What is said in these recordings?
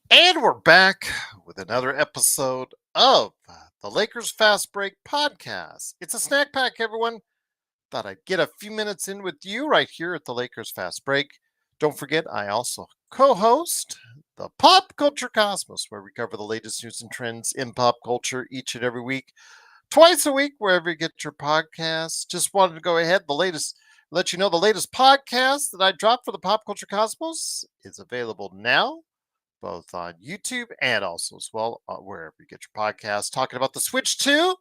And we're back with another episode of the Lakers Fast Break podcast. It's a snack pack, everyone. Thought I'd get a few minutes in with you right here at the Lakers Fast Break. Don't forget, I also co host the Pop Culture Cosmos, where we cover the latest news and trends in pop culture each and every week, twice a week, wherever you get your podcasts. Just wanted to go ahead, let you know the latest podcast that I dropped for the Pop Culture Cosmos is available now both on YouTube and also as well wherever you get your podcasts, talking about the Switch 2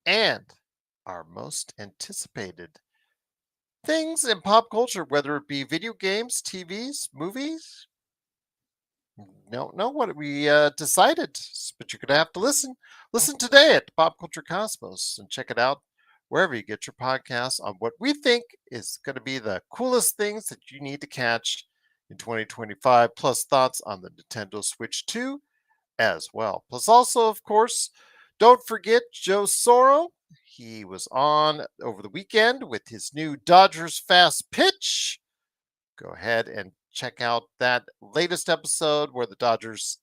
and our most anticipated things in pop culture, whether it be video games, TVs, movies. Don't know what we decided, but you're going to have to listen. Listen today at Pop Culture Cosmos and check it out wherever you get your podcasts on what we think is going to be the coolest things that you need to catch in 2025, plus thoughts on the Nintendo Switch 2 as well. Plus, also, of course, don't forget Joe Soro. He was on over the weekend with his new Dodgers Fast Pitch. Go ahead and check out that latest episode where the Dodgers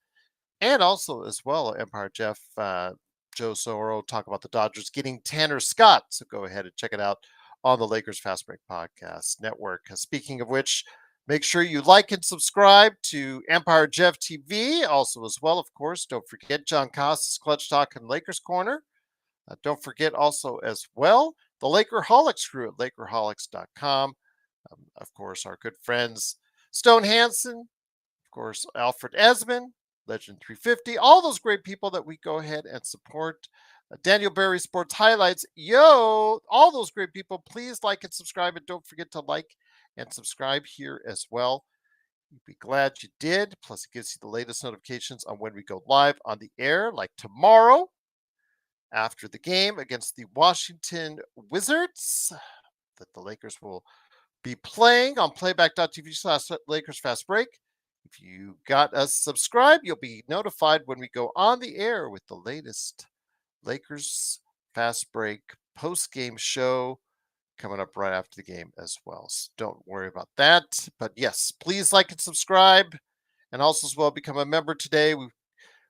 and also as well Empire Jeff, Joe Soro talk about the Dodgers getting Tanner Scott. So go ahead and check it out on the Lakers Fast Break Podcast Network. Speaking of which, make sure you like and subscribe to Empire Jeff TV. Also, as well, of course, don't forget John Costas Clutch Talk and Lakers Corner. Don't forget also as well the Lakerholics crew at Lakerholics.com. Of course, our good friends Stone Hansen, of course, Alfred Esmond, Legend 350, all those great people that we go ahead and support. Daniel Berry Sports Highlights, yo, all those great people. Please like and subscribe, and don't forget to like and subscribe here as well. You'd be glad you did. Plus, it gives you the latest notifications on when we go live on the air, like tomorrow after the game against the Washington Wizards that the Lakers will be playing on playback.tv/Lakers Fast Break. If you got us subscribed, you'll be notified when we go on the air with the latest Lakers Fast Break post game show coming up right after the game as well. So don't worry about that. But yes, please like and subscribe. And also as well, become a member today. We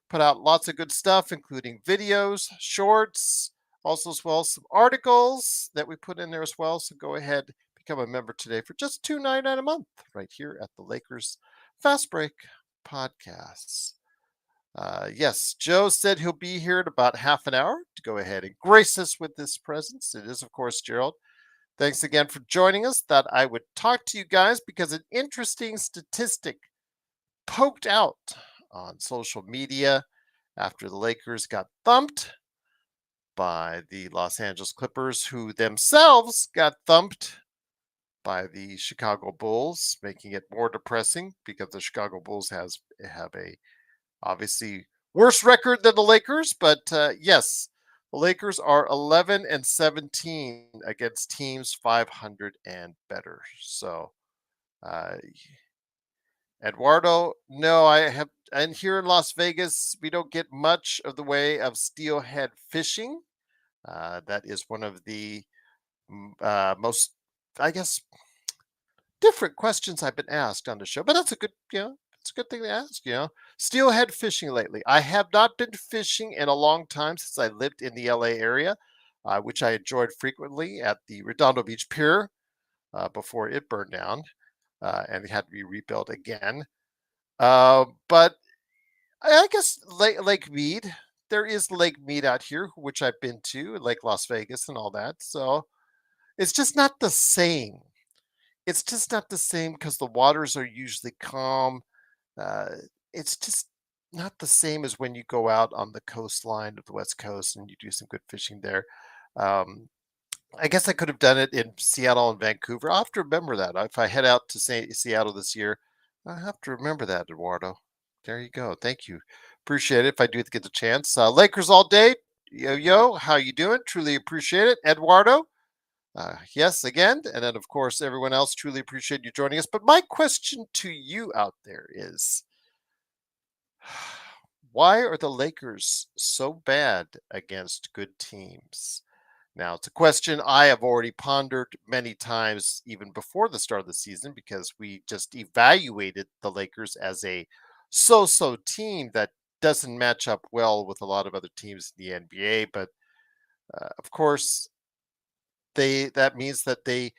put out lots of good stuff, including videos, shorts, also as well some articles that we put in there as well. So go ahead, become a member today for just $2.99 a month, right here at the Lakers Fast Break Podcasts. Yes, Joe said he'll be here in about half an hour to go ahead and grace us with this presence. It is, of course, Gerald. Thanks again for joining us. Thought I would talk to you guys because an interesting statistic poked out on social media after the Lakers got thumped by the Los Angeles Clippers, who themselves got thumped by the Chicago Bulls, making it more depressing because the Chicago Bulls have a obviously worse record than the Lakers. But yes, the Lakers are 11-17 against teams 500 and better. So uh, Eduardo, no, I have, and here in Las Vegas, we don't get much of the way of steelhead fishing. That is one of the most, I guess, different questions I've been asked on the show, but that's a good, it's a good thing to ask. Steelhead fishing lately. I have not been fishing in a long time since I lived in the LA area, which I enjoyed frequently at the Redondo Beach Pier before it burned down and it had to be rebuilt again. But I guess Lake Mead, there is Lake Mead out here, which I've been to, Lake Las Vegas and all that. So it's just not the same. It's just not the same because the waters are usually calm. Uh, it's just not the same as when you go out on the coastline of the West Coast and you do some good fishing there. Um, I guess I could have done it in Seattle and Vancouver. I'll have to remember that. If I head out to Seattle this year, I have to remember that, Eduardo. There you go. Thank you. Appreciate it if I do get the chance. Lakers all day. Yo, how you doing? Truly appreciate it. Eduardo, yes, again. And then, of course, everyone else, truly appreciate you joining us. But my question to you out there is, why are the Lakers so bad against good teams? Now, it's a question I have already pondered many times, even before the start of the season, because we just evaluated the Lakers as a so team that doesn't match up well with a lot of other teams in the NBA. But of course, that means that they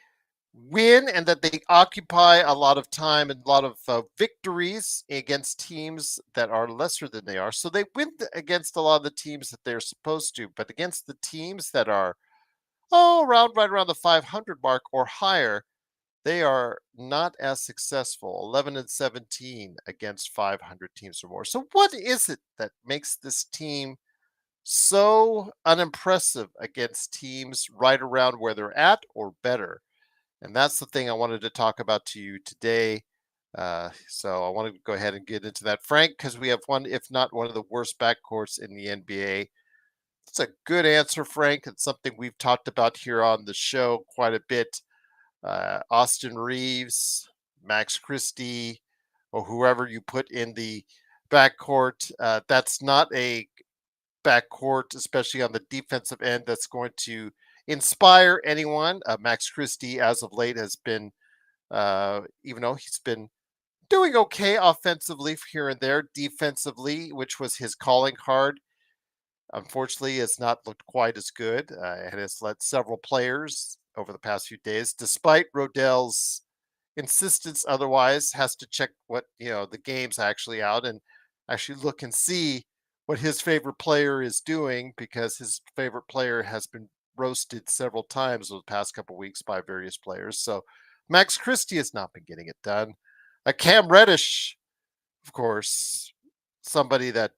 win and that they occupy a lot of time and a lot of victories against teams that are lesser than they are. So they win against a lot of the teams that they're supposed to, but against the teams that are around right around the 500 mark or higher, they are not as successful. 11 and 17 against 500 teams or more. So what is it that makes this team so unimpressive against teams right around where they're at or better? And that's the thing I wanted to talk about to you today. So I want to go ahead and get into that, Frank, because we have one, if not one of the worst backcourts in the NBA. It's a good answer, Frank. It's something we've talked about here on the show quite a bit. Austin Reeves, Max Christie, or whoever you put in the backcourt. That's not a backcourt, especially on the defensive end, that's going to inspire anyone. Max Christie, as of late, has been, even though he's been doing okay offensively here and there, defensively, which was his calling card, unfortunately, has not looked quite as good. It has let several players over the past few days, despite Rodell's insistence otherwise, has to check what, the game's actually out and actually look and see what his favorite player is doing, because his favorite player has been roasted several times over the past couple weeks by various players. So Max Christie has not been getting it done. Cam Reddish, of course, somebody that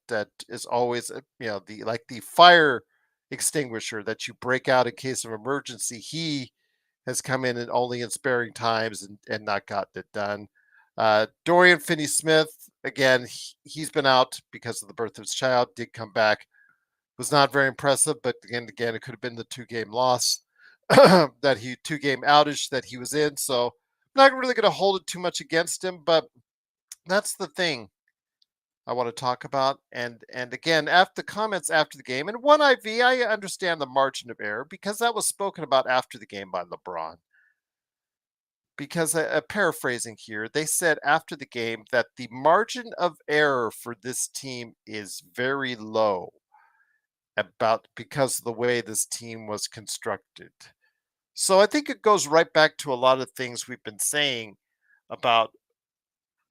is always, the like the fire extinguisher that you break out in case of emergency. He has come in and only in sparing times and not gotten it done. Dorian Finney-Smith, again, he's been out because of the birth of his child. Did come back, was not very impressive, but again, it could have been the 2 game loss that he 2 game outage that he was in. So I'm not really going to hold it too much against him, but that's the thing I want to talk about. And again, after the comments after the game, and one IV, I understand the margin of error because that was spoken about after the game by LeBron. Because paraphrasing here, they said after the game that the margin of error for this team is very low about because of the way this team was constructed. So I think it goes right back to a lot of things we've been saying about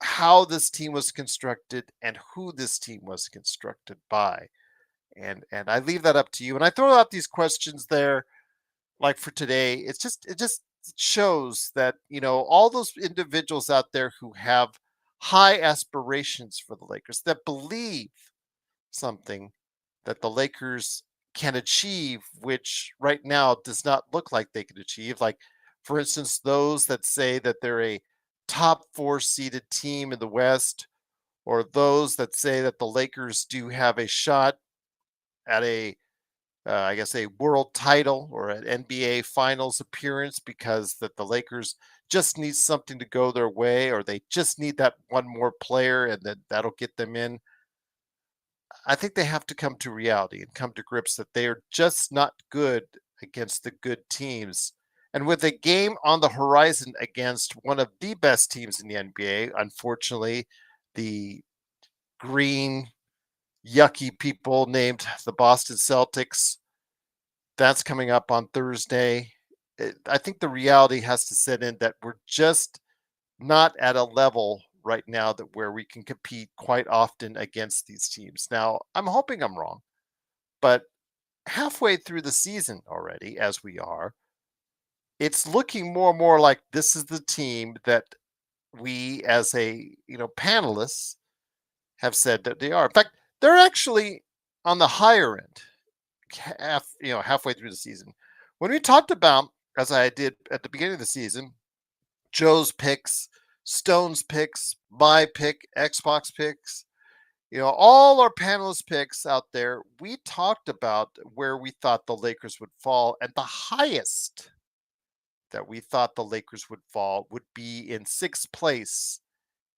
how this team was constructed and who this team was constructed by. And I leave that up to you. And I throw out these questions there, like for today. It just shows that, all those individuals out there who have high aspirations for the Lakers, that believe something that the Lakers can achieve, which right now does not look like they can achieve. Like, for instance, those that say that they're a top 4 seeded team in the West, or those that say that the Lakers do have a shot at I guess, a world title or an NBA Finals appearance because that the Lakers just need something to go their way, or they just need that one more player and then that'll get them in. I think they have to come to reality and come to grips that they are just not good against the good teams. And with a game on the horizon against one of the best teams in the NBA, unfortunately, the green, yucky people named the Boston Celtics, that's coming up on Thursday. I think the reality has to set in that we're just not at a level right now that where we can compete quite often against these teams. Now, I'm hoping I'm wrong, but halfway through the season already, as we are, it's looking more and more like this is the team that we, as a panelists, have said that they are. In fact, they're actually on the higher end, halfway through the season. When we talked about, as I did at the beginning of the season, Joe's picks, Stone's picks, my pick, Xbox picks, all our panelist picks out there, we talked about where we thought the Lakers would fall, and the highest that we thought the Lakers would fall would be in 6th place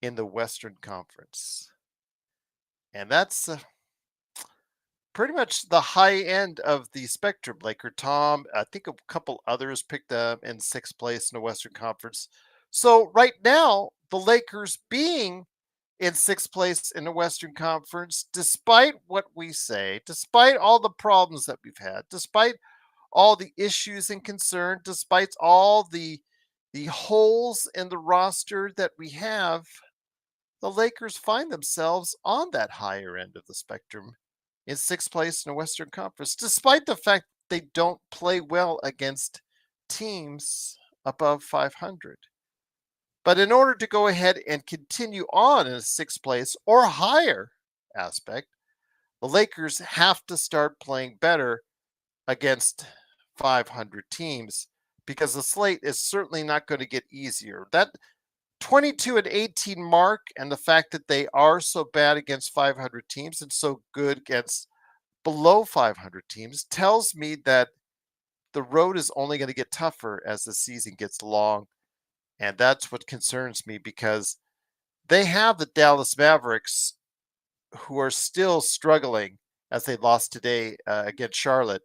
in the Western Conference. And that's pretty much the high end of the spectrum. Laker Tom, I think a couple others picked them in 6th place in the Western Conference. So right now, the Lakers being in sixth place in the Western Conference, despite what we say, despite all the problems that we've had, despite all the issues and concern, despite all the holes in the roster that we have, the Lakers find themselves on that higher end of the spectrum in sixth place in the Western Conference, despite the fact they don't play well against teams above 500. But in order to go ahead and continue on in a sixth place or higher aspect, the Lakers have to start playing better against 500 teams because the slate is certainly not going to get easier. That 22 and 18 mark and the fact that they are so bad against 500 teams and so good against below 500 teams tells me that the road is only going to get tougher as the season gets long. And that's what concerns me because they have the Dallas Mavericks who are still struggling as they lost today against Charlotte,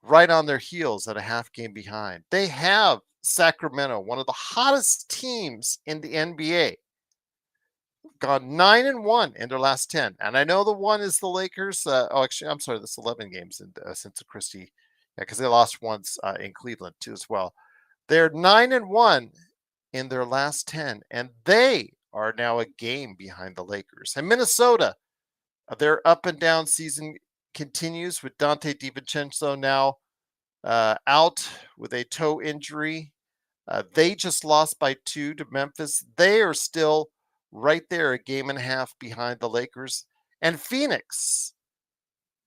right on their heels at a half game behind. They have Sacramento, one of the hottest teams in the NBA, gone 9-1 in their last 10. And I know the one is the Lakers. Actually, I'm sorry, that's 11 games since Christie, because they lost once in Cleveland too as well. They're 9-1 in their last 10, and they are now a game behind the Lakers. And Minnesota, their up and down season continues with Dante DiVincenzo now out with a toe injury. They just lost by 2 to Memphis. They are still right there, a game and a half behind the Lakers. And Phoenix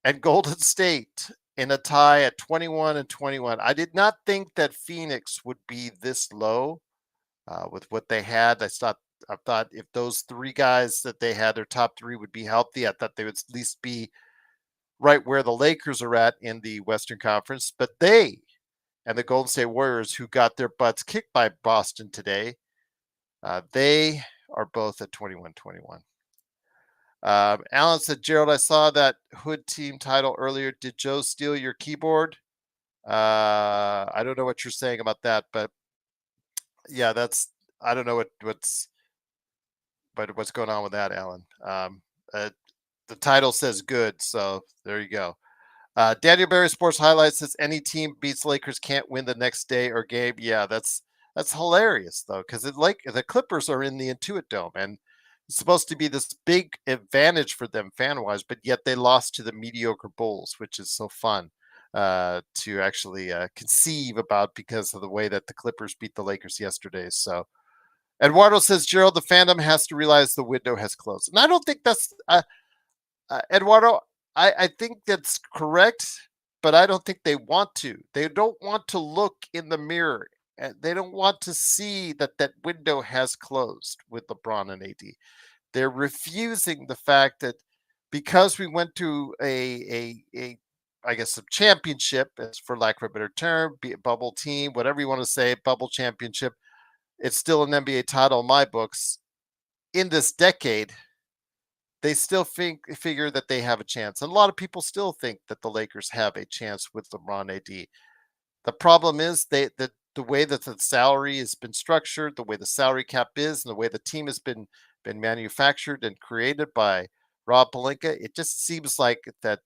and Golden State in a tie at 21 and 21. I did not think that Phoenix would be this low with what they had. I thought if those 3 guys that they had, their top 3 would be healthy, I thought they would at least be right where the Lakers are at in the Western Conference. But they and the Golden State Warriors, who got their butts kicked by Boston today, they are both at 21-21. Alan said, Gerald, I saw that Hood team title earlier. Did Joe steal your keyboard? I don't know what you're saying about that, but yeah, I don't know what's going on with that, Alan. The title says good, so there you go. Daniel Berry Sports Highlights says any team beats Lakers can't win the next day or game. Yeah, that's hilarious though, because the Clippers are in the Intuit Dome, and it's supposed to be this big advantage for them fan wise, but yet they lost to the mediocre Bulls, which is so fun to actually conceive about because of the way that the Clippers beat the Lakers yesterday. So Eduardo says, Gerald, the fandom has to realize the window has closed, and I don't think that's Eduardo. I think that's correct, but I don't think they want to. They don't want to look in the mirror. And they don't want to see that that window has closed with LeBron and AD. They're refusing the fact that because we went to a I guess a championship, as for lack of a better term, be a bubble team, whatever you want to say, bubble championship. It's still an NBA title in my books. In this decade, they still figure that they have a chance. And a lot of people still think that the Lakers have a chance with LeBron AD. The problem is the way that the salary has been structured, the way the salary cap is, and the way the team has been manufactured and created by Rob Pelinka, it just seems like that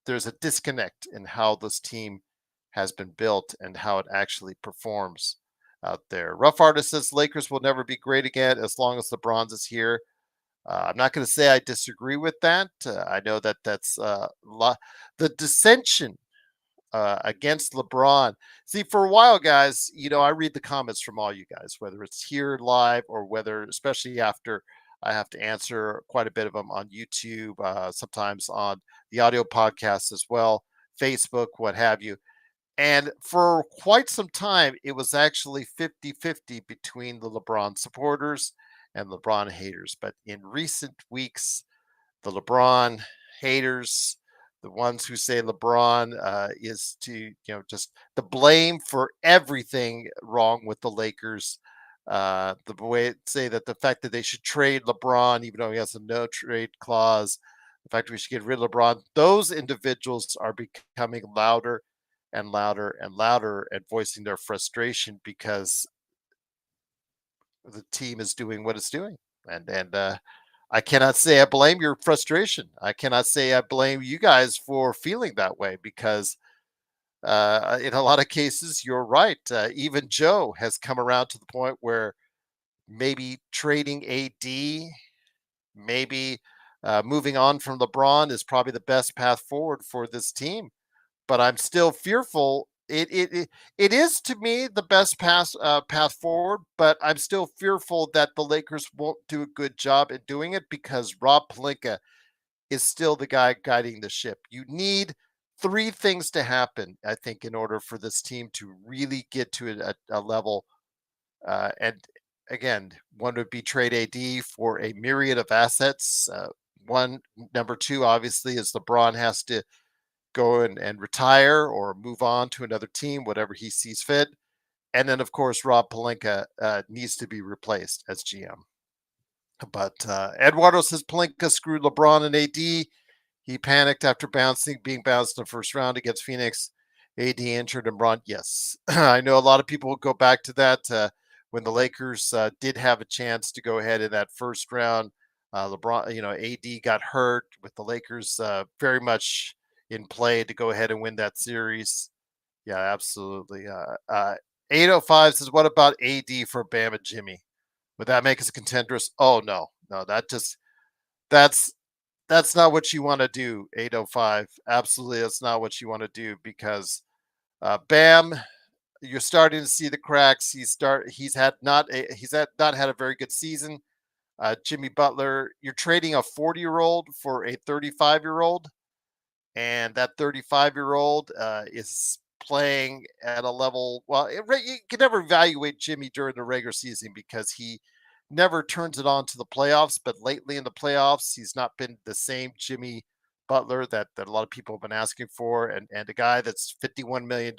there's a disconnect in how this team has been built and how it actually performs out there. Rough Artist says Lakers will never be great again as long as LeBron's is here. I'm not going to say I disagree with that. I know that that's the dissension against LeBron. See, for a while, guys, I read the comments from all you guys, whether it's here live or whether, especially after I have to answer quite a bit of them on YouTube, sometimes on the audio podcast as well, Facebook, what have you. And for quite some time, it was actually 50-50 between the LeBron supporters and LeBron haters. But in recent weeks, the LeBron haters, the ones who say LeBron is just the blame for everything wrong with the Lakers. The way say that the fact that they should trade LeBron, even though he has a no trade clause, the fact that we should get rid of LeBron, those individuals are becoming louder and louder and louder and voicing their frustration because the team is doing what it's doing. And I cannot say I blame your frustration. I cannot say I blame you guys for feeling that way because in a lot of cases, you're right. Even Joe has come around to the point where maybe trading AD, maybe moving on from LeBron is probably the best path forward for this team. But I'm still fearful. It is to me the best path forward, but I'm still fearful that the Lakers won't do a good job at doing it because Rob Pelinka is still the guy guiding the ship. You need three things to happen, I think, in order for this team to really get to a level. And again, one would be trade AD for a myriad of assets. One, number two, obviously, is LeBron has to go and retire or move on to another team, whatever he sees fit. And then, of course, Rob Pelinka needs to be replaced as GM. But Eduardo says Pelinka screwed LeBron and AD. He panicked after being bounced in the first round against Phoenix. AD injured and Bron. Yes, I know a lot of people will go back to that when the Lakers did have a chance to go ahead in that first round. LeBron, AD got hurt with the Lakers very much in play to go ahead and win that series. Yeah, absolutely. 805 says, "What about AD for Bam and Jimmy? Would that make us contenders?" Oh no, that's that's not what you want to do. 805, absolutely, that's not what you want to do because Bam, you're starting to see the cracks. He's had not had a very good season. Jimmy Butler, you're trading a 40-year-old for a 35-year-old, and that 35-year-old is playing at a level. Well, you can never evaluate Jimmy during the regular season because he never turns it on to the playoffs. But lately in the playoffs, he's not been the same Jimmy Butler that a lot of people have been asking for, and a guy that's $51 million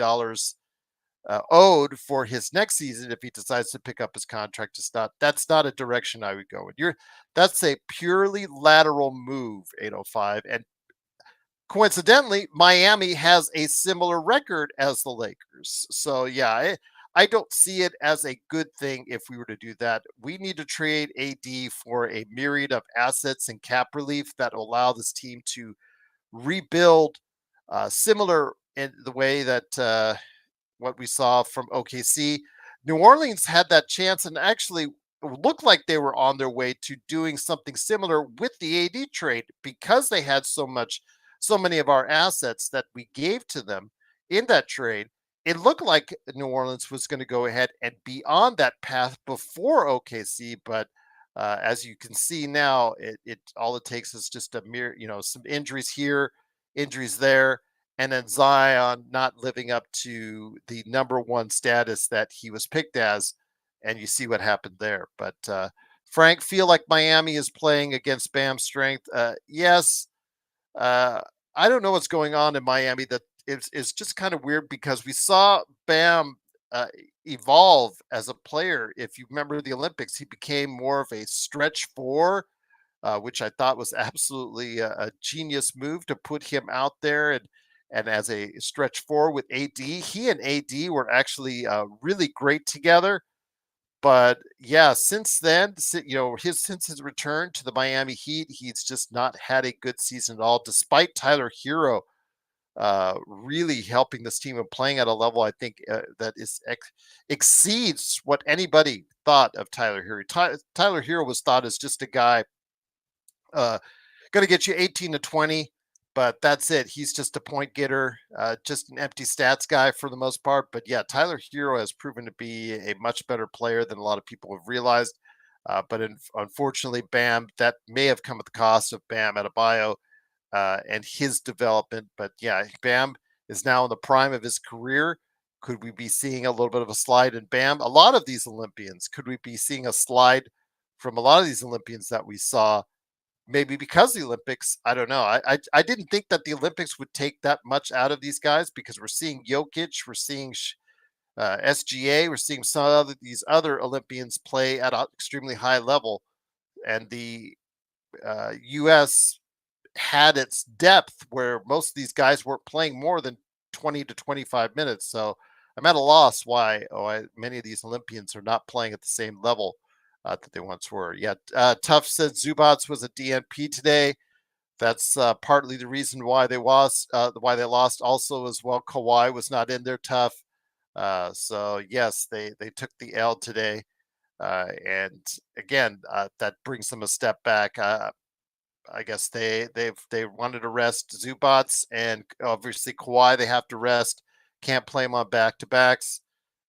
owed for his next season if he decides to pick up his contract. That's not a direction I would go in. That's a purely lateral move, 805, and coincidentally, Miami has a similar record as the Lakers. So yeah, I don't see it as a good thing if we were to do that. We need to trade AD for a myriad of assets and cap relief that will allow this team to rebuild, similar in the way that what we saw from OKC. New Orleans had that chance and actually looked like they were on their way to doing something similar with the AD trade because they had so many of our assets that we gave to them in that trade. It looked like New Orleans was going to go ahead and be on that path before OKC, but as you can see now, it all it takes is just a mere, some injuries here, injuries there, and then Zion not living up to the number one status that he was picked as, and you see what happened there. But Frank, feel like Miami is playing against Bam's strength. Yes, uh, I don't know what's going on in Miami. That is just kind of weird because we saw Bam uh, evolve as a player. If you remember the Olympics, he became more of a stretch four, which I thought was absolutely a genius move to put him out there and as a stretch four with AD. He and AD were actually really great together. But yeah, since then, since his return to the Miami Heat, he's just not had a good season at all, despite Tyler Hero really helping this team and playing at a level I think that exceeds what anybody thought of Tyler Hero. Tyler Hero was thought as just a guy uh, going to get you 18 to 20, but that's it. He's just a point getter, just an empty stats guy for the most part. But yeah, Tyler Hero has proven to be a much better player than a lot of people have realized. Unfortunately, Bam, that may have come at the cost of Bam Adebayo and his development. But yeah, Bam is now in the prime of his career. Could we be seeing a little bit of a slide in Bam? A lot of these Olympians, could we be seeing a slide from a lot of these Olympians that we saw? Maybe because the Olympics, I don't know. I didn't think that the Olympics would take that much out of these guys because we're seeing Jokic, we're seeing SGA, we're seeing some of these other Olympians play at an extremely high level, and the U.S. had its depth where most of these guys weren't playing more than 20 to 25 minutes. So I'm at a loss why many of these Olympians are not playing at the same level that they once were. Yeah, Tough said Zubats was a DNP today. That's partly the reason why they lost. Why they lost also as well. Kawhi was not in there. Tough. So yes, they took the L today, and again, that brings them a step back. I guess they wanted to rest Zubats and obviously Kawhi. They have to rest. Can't play them on back to backs,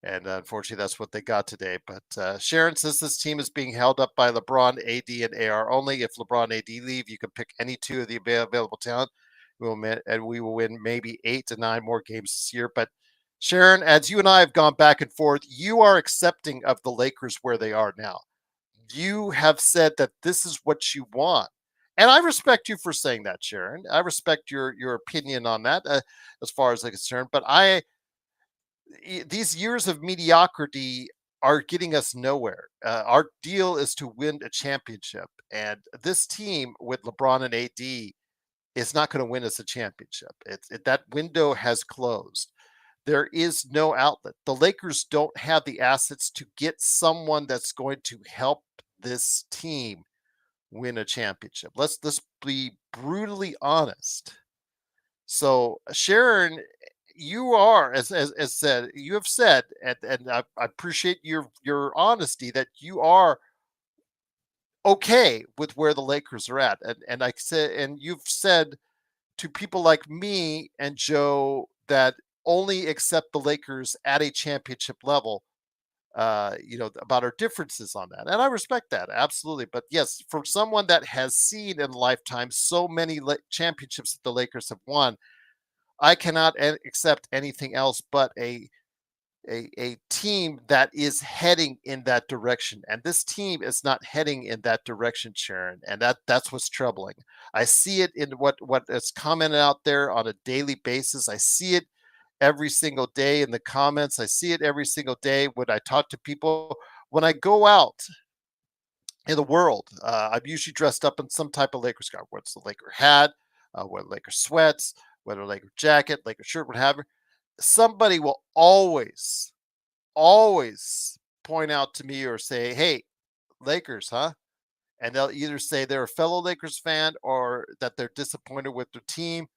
and unfortunately, that's what they got today. But Sharon says this team is being held up by LeBron, AD, and AR only. If LeBron, and AD leave, you can pick any two of the available talent. We will win maybe 8 to 9 more games this year. But Sharon, as you and I have gone back and forth, you are accepting of the Lakers where they are now. You have said that this is what you want. And I respect you for saying that, Sharon. I respect your opinion on that, as far as I'm concerned. But these years of mediocrity are getting us nowhere. Our deal is to win a championship, and this team with LeBron and AD is not going to win us a championship. That window has closed. There is no outlet. The Lakers don't have the assets to get someone that's going to help this team win a championship. Let's be brutally honest. So Sharon, you are as said, you have said, and I appreciate your honesty that you are okay with where the Lakers are at, and I said, and you've said to people like me and Joe that only accept the Lakers at a championship level. About our differences on that. And I respect that absolutely. But yes, for someone that has seen in a lifetime so many championships that the Lakers have won, I cannot accept anything else but a team that is heading in that direction. And this team is not heading in that direction, Sharon. And that's what's troubling. I see it in what is commented out there on a daily basis. I see it every single day in the comments. I see it every single day when I talk to people. When I go out in the world, I'm usually dressed up in some type of Lakers garb, whether it's the Laker hat, whether Laker sweats, whether Laker jacket, Laker shirt, whatever. Somebody will always point out to me or say, "Hey, Lakers, huh?" And they'll either say they're a fellow Lakers fan or that they're disappointed with their team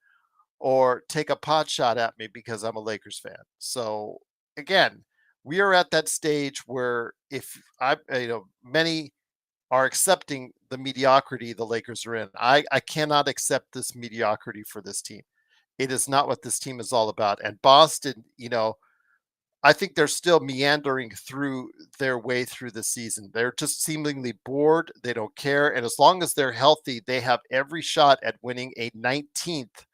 or take a pot shot at me because I'm a Lakers fan. So again, we are at that stage where if many are accepting the mediocrity the Lakers are in. I cannot accept this mediocrity for this team. It is not what this team is all about. And Boston, I think they're still meandering through their way through the season. They're just seemingly bored. They don't care. And as long as they're healthy, they have every shot at winning a 19th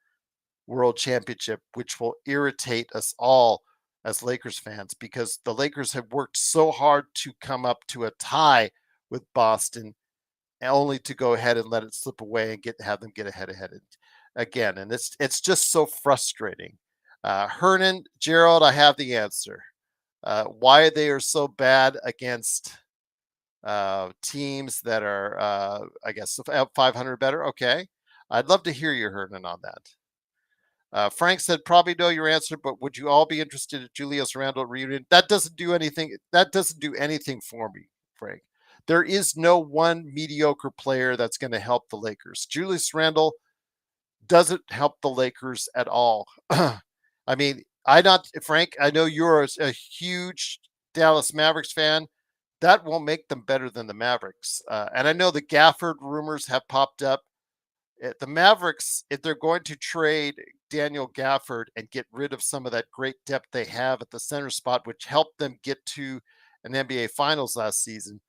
world championship, which will irritate us all as Lakers fans because the Lakers have worked so hard to come up to a tie with Boston, only to go ahead and let it slip away and have them get ahead again. And it's just so frustrating. Hernan, Gerald, I have the answer. Why they are so bad against teams that are, I guess, 500 better. Okay. I'd love to hear you, Hernan, on that. Frank said, probably know your answer, but would you all be interested in Julius Randle reunion? That doesn't do anything. That doesn't do anything for me, Frank. There is no one mediocre player that's going to help the Lakers. Julius Randle doesn't help the Lakers at all. I mean, Frank, I know you're a huge Dallas Mavericks fan. That won't make them better than the Mavericks. And I know the Gafford rumors have popped up. The Mavericks, if they're going to trade Daniel Gafford and get rid of some of that great depth they have at the center spot, which helped them get to an NBA Finals last season,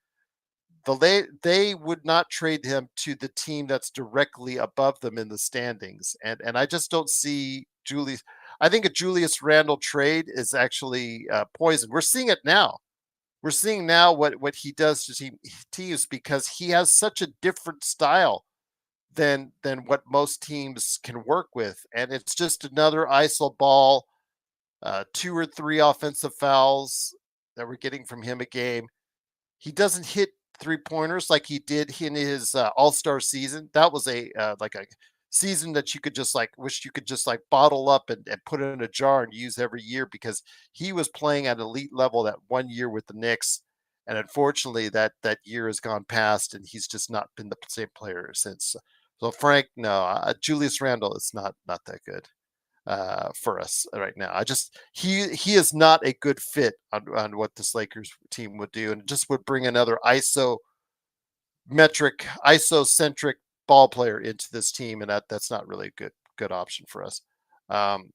they would not trade him to the team that's directly above them in the standings. And I just don't see Julius. I think a Julius Randle trade is actually poison. We're seeing it now. We're seeing now what he does to teams because he has such a different style than what most teams can work with. And it's just another ISO ball, 2 or 3 offensive fouls that we're getting from him a game. He doesn't hit 3-pointers like he did in his All-Star season. That was like a season that you could just wish you could just bottle up and put it in a jar and use every year because he was playing at elite level that one year with the Knicks. And unfortunately, that year has gone past, and he's just not been the same player since. So Frank, no, Julius Randle is not that good for us right now. He is not a good fit on what this Lakers team would do, and just would bring another isocentric ball player into this team, and that's not really a good option for us. Um,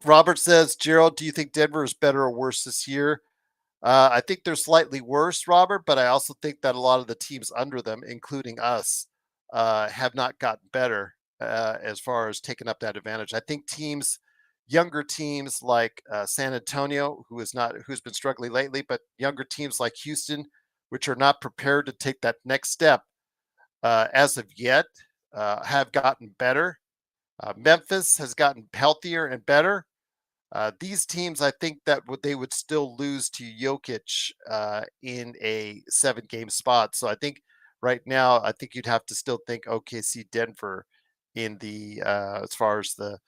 Robert says, Gerald, do you think Denver is better or worse this year? I think they're slightly worse, Robert, but I also think that a lot of the teams under them, including us, have not gotten better as far as taking up that advantage. I think younger teams like San Antonio, who's been struggling lately, but younger teams like Houston, which are not prepared to take that next step as of yet, have gotten better. Memphis has gotten healthier and better. These teams, I think that they would still lose to Jokic in a 7-game spot. So I think right now, I think you'd have to still think OKC, Denver in the as far as the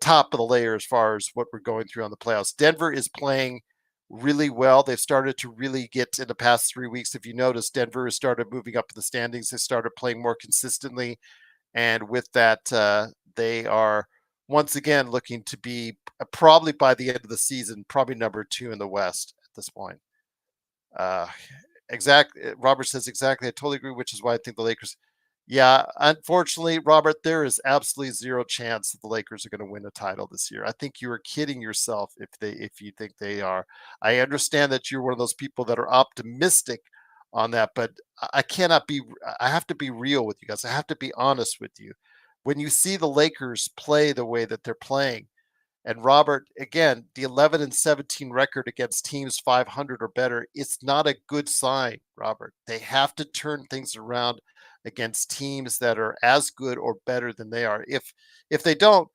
top of the layer as far as what we're going through on the playoffs. Denver is playing really well. They've started to really get in the past 3 weeks. If you notice, Denver has started moving up the standings. They started playing more consistently, and with that, they are once again looking to be probably by the end of the season, probably number 2 in the West at this point. Uh, Robert says exactly. I totally agree, which is why I think the Lakers. Yeah, unfortunately, Robert, there is absolutely zero chance that the Lakers are going to win a title this year. I think you are kidding yourself if you think they are. I understand that you're one of those people that are optimistic on that, but I cannot be. I have to be real with you guys. I have to be honest with you. When you see the Lakers play the way that they're playing, and Robert, again, the 11-17 record against teams 500 or better, it's not a good sign, Robert. They have to turn things around against teams that are as good or better than they are. If they don't,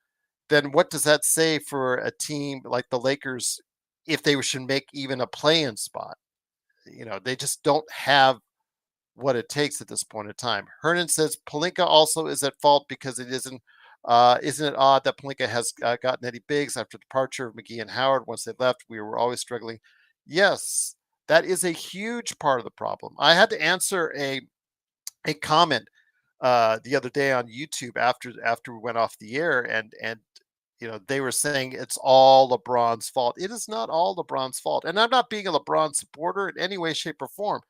then what does that say for a team like the Lakers if they should make even a play-in spot? They just don't have what it takes at this point in time. Hernan says Palinka also is at fault because isn't it odd that Palinka has gotten Eddie Biggs after the departure of McGee and Howard? Once they left, we were always struggling. Yes, that is a huge part of the problem. I had to answer a comment the other day on YouTube after we went off the air, and they were saying it's all LeBron's fault. It is not all LeBron's fault, and I'm not being a LeBron supporter in any way, shape, or form.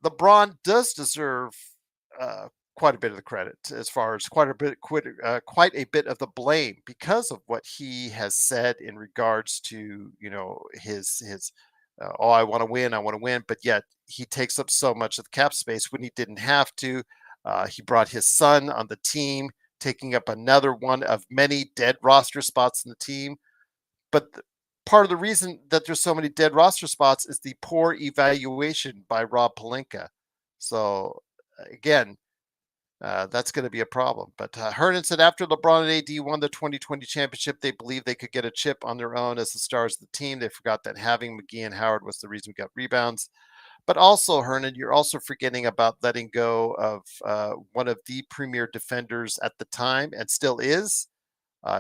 LeBron does deserve uh, quite a bit of the credit, as far as quite a bit of the blame, because of what he has said in regards to his oh, I want to win, but yet he takes up so much of the cap space when he didn't have to. He brought his son on the team, taking up another one of many dead roster spots in the team. But part of the reason that there's so many dead roster spots is the poor evaluation by Rob Pelinka. So again, that's going to be a problem. But Hernan said after LeBron and AD won the 2020 championship, they believed they could get a chip on their own as the stars of the team. They forgot that having McGee and Howard was the reason we got rebounds. But also, Hernan, you're also forgetting about letting go of one of the premier defenders at the time and still is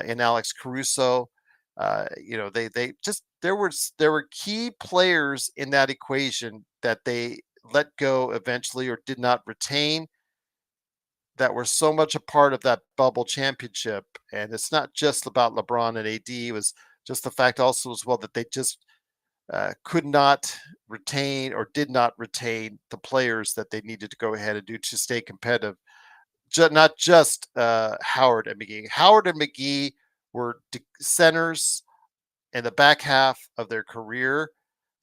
in Alex Caruso. They just there were key players in that equation that they let go eventually or did not retain, that were so much a part of that bubble championship. And it's not just about LeBron and AD. It was just the fact also as well that they just could not retain or did not retain the players that they needed to go ahead and do to stay competitive. Not just Howard and McGee. Howard and McGee were centers in the back half of their career.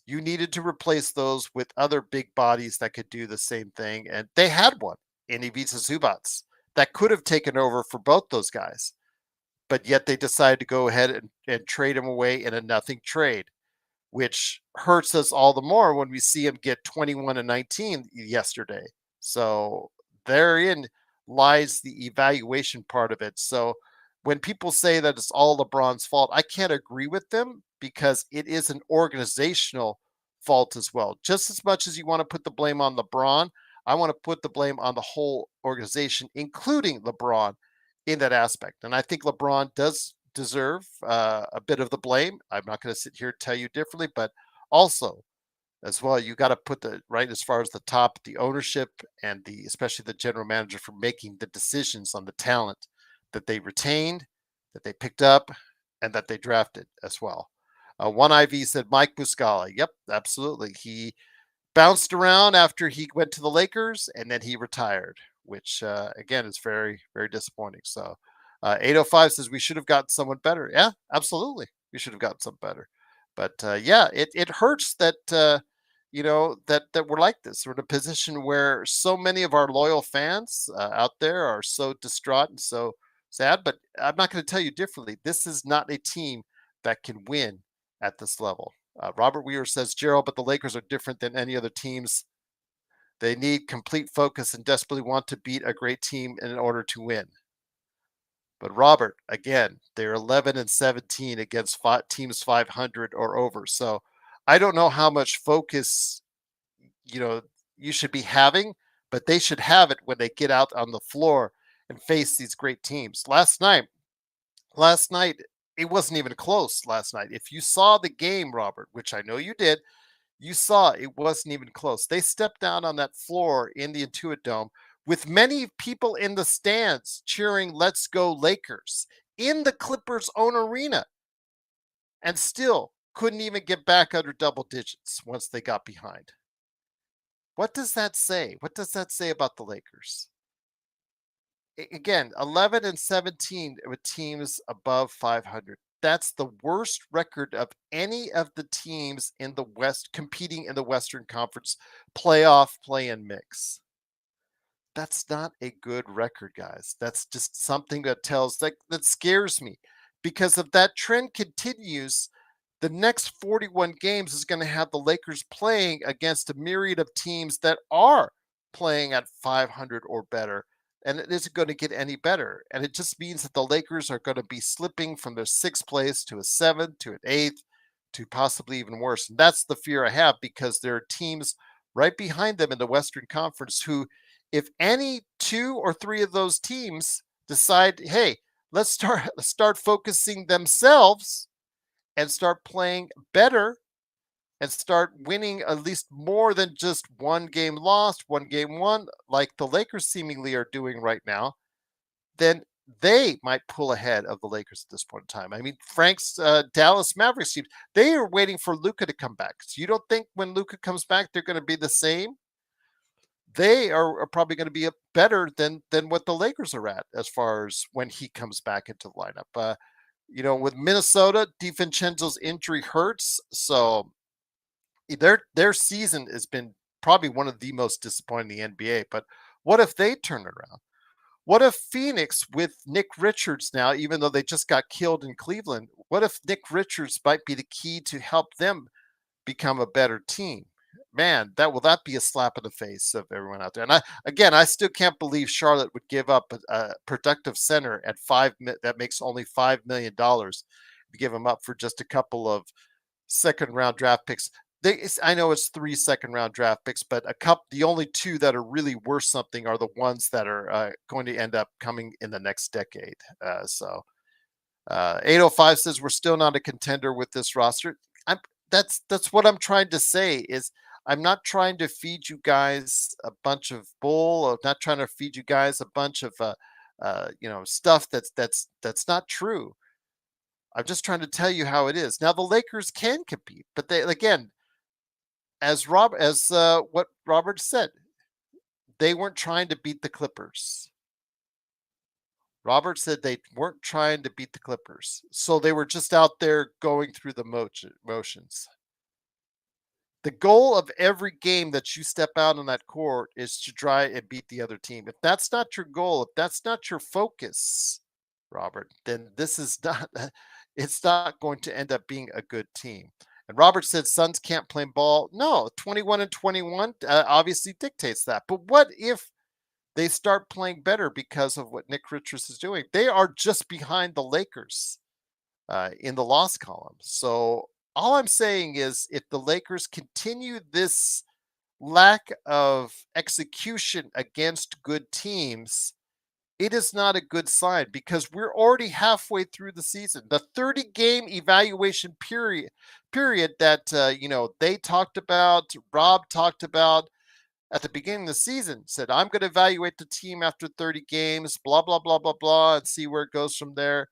You needed to replace those with other big bodies that could do the same thing. And they had one in Ivica Zubats that could have taken over for both those guys. But yet they decided to go ahead and trade him away in a nothing trade, which hurts us all the more when we see him get 21 and 19 yesterday. So therein lies the evaluation part of it. So when people say that it's all LeBron's fault, I can't agree with them because it is an organizational fault as well. Just as much as you want to put the blame on LeBron, I want to put the blame on the whole organization, including LeBron, in that aspect. And I think LeBron does deserve a bit of the blame. I'm not going to sit here and tell you differently, but also as well. You got to put the right as far as the top, the ownership, and the especially the general manager for making the decisions on the talent that they retained, that they picked up, and that they drafted as well. One IV said Mike Muscala. Yep, absolutely. He bounced around after he went to the Lakers and then he retired, which again is very, very disappointing. So 805 says we should have gotten someone better. Yeah, absolutely. We should have gotten something better. But yeah, it hurts that that we're like this. We're in a position where so many of our loyal fans out there are so distraught and so sad. But I'm not going to tell you differently. This is not a team that can win at this level. Robert Weir says, Gerald, but the Lakers are different than any other teams. They need complete focus and desperately want to beat a great team in order to win. But Robert, again, they're 11 and 17 against teams 500 or over. So I don't know how much focus you know you should be having, but they should have it when they get out on the floor and face these great teams. Last night it wasn't even close. Last night, if you saw the game, Robert, which I know you did, you saw it wasn't even close. They stepped down on that floor in the Intuit Dome with many people in the stands cheering, "Let's go Lakers," in the Clippers' own arena, and still couldn't even get back under double digits once they got behind. What does that say? What does that say about the Lakers? Again, 11 and 17 with teams above 500. That's the worst record of any of the teams in the West competing in the Western Conference playoff play-in mix. That's not a good record, guys. That's just something that that scares me because if that trend continues, the next 41 games is going to have the Lakers playing against a myriad of teams that are playing at 500 or better. And it isn't going to get any better. And it just means that the Lakers are going to be slipping from their sixth place to a seventh, to an eighth, to possibly even worse. And that's the fear I have because there are teams right behind them in the Western Conference who, if any two or three of those teams decide, hey, let's start focusing themselves and start playing better and start winning at least more than just one game lost, one game won, like the Lakers seemingly are doing right now, then they might pull ahead of the Lakers at this point in time. I mean, Frank's Dallas Mavericks team, they are waiting for Luka to come back. So you don't think when Luka comes back, they're going to be the same? They are probably going to be better than what the Lakers are at as far as when he comes back into the lineup. With Minnesota, DiVincenzo's injury hurts, so their season has been probably one of the most disappointing in the NBA. But what if they turn it around? What if Phoenix with Nick Richards now, even though they just got killed in Cleveland, what if Nick Richards might be the key to help them become a better team? Man, that be a slap in the face of everyone out there. And I still can't believe Charlotte would give up a productive center at that makes only $5 million to give him up for just a couple of second round draft picks. I know it's 3 second round draft picks, but the only two that are really worth something are the ones that are going to end up coming in the next decade. 805 says we're still not a contender with this roster. That's what I'm trying to say is I'm not trying to feed you guys a bunch of bull. Or not trying to feed you guys a bunch of stuff that's not true. I'm just trying to tell you how it is. Now the Lakers can compete, but they again, what Robert said, they weren't trying to beat the Clippers. Robert said they weren't trying to beat the Clippers, so they were just out there going through the motions. The goal of every game that you step out on that court is to try and beat the other team. If that's not your goal, if that's not your focus, Robert, then this is not it's not going to end up being a good team. And Robert said Suns can't play ball. No, 21 and 21 obviously dictates that. But what if they start playing better because of what Nick Richards is doing? They are just behind the Lakers in the loss column. So all I'm saying is if the Lakers continue this lack of execution against good teams, it is not a good sign because we're already halfway through the season. The 30-game evaluation period that they talked about, Rob talked about at the beginning of the season, said I'm going to evaluate the team after 30 games, blah blah blah blah blah, and see where it goes from there.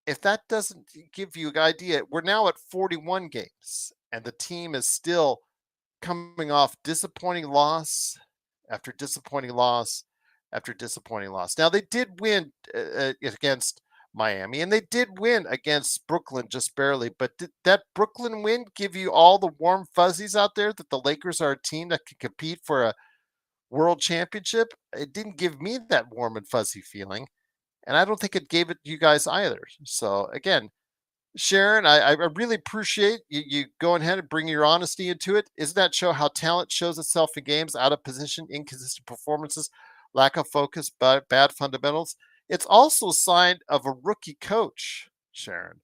If that doesn't give you an idea, we're now at 41 games, and the team is still coming off disappointing loss after disappointing loss after disappointing loss. Now they did win against Miami, and they did win against Brooklyn just barely. But did that Brooklyn win give you all the warm fuzzies out there that the Lakers are a team that can compete for a world championship? It didn't give me that warm and fuzzy feeling, and I don't think it gave it you guys either. So again, Sharon, I really appreciate you going ahead and bringing your honesty into it. Isn't that show how talent shows itself in games? Out of position, inconsistent performances, lack of focus, bad fundamentals. It's also a sign of a rookie coach, Sharon.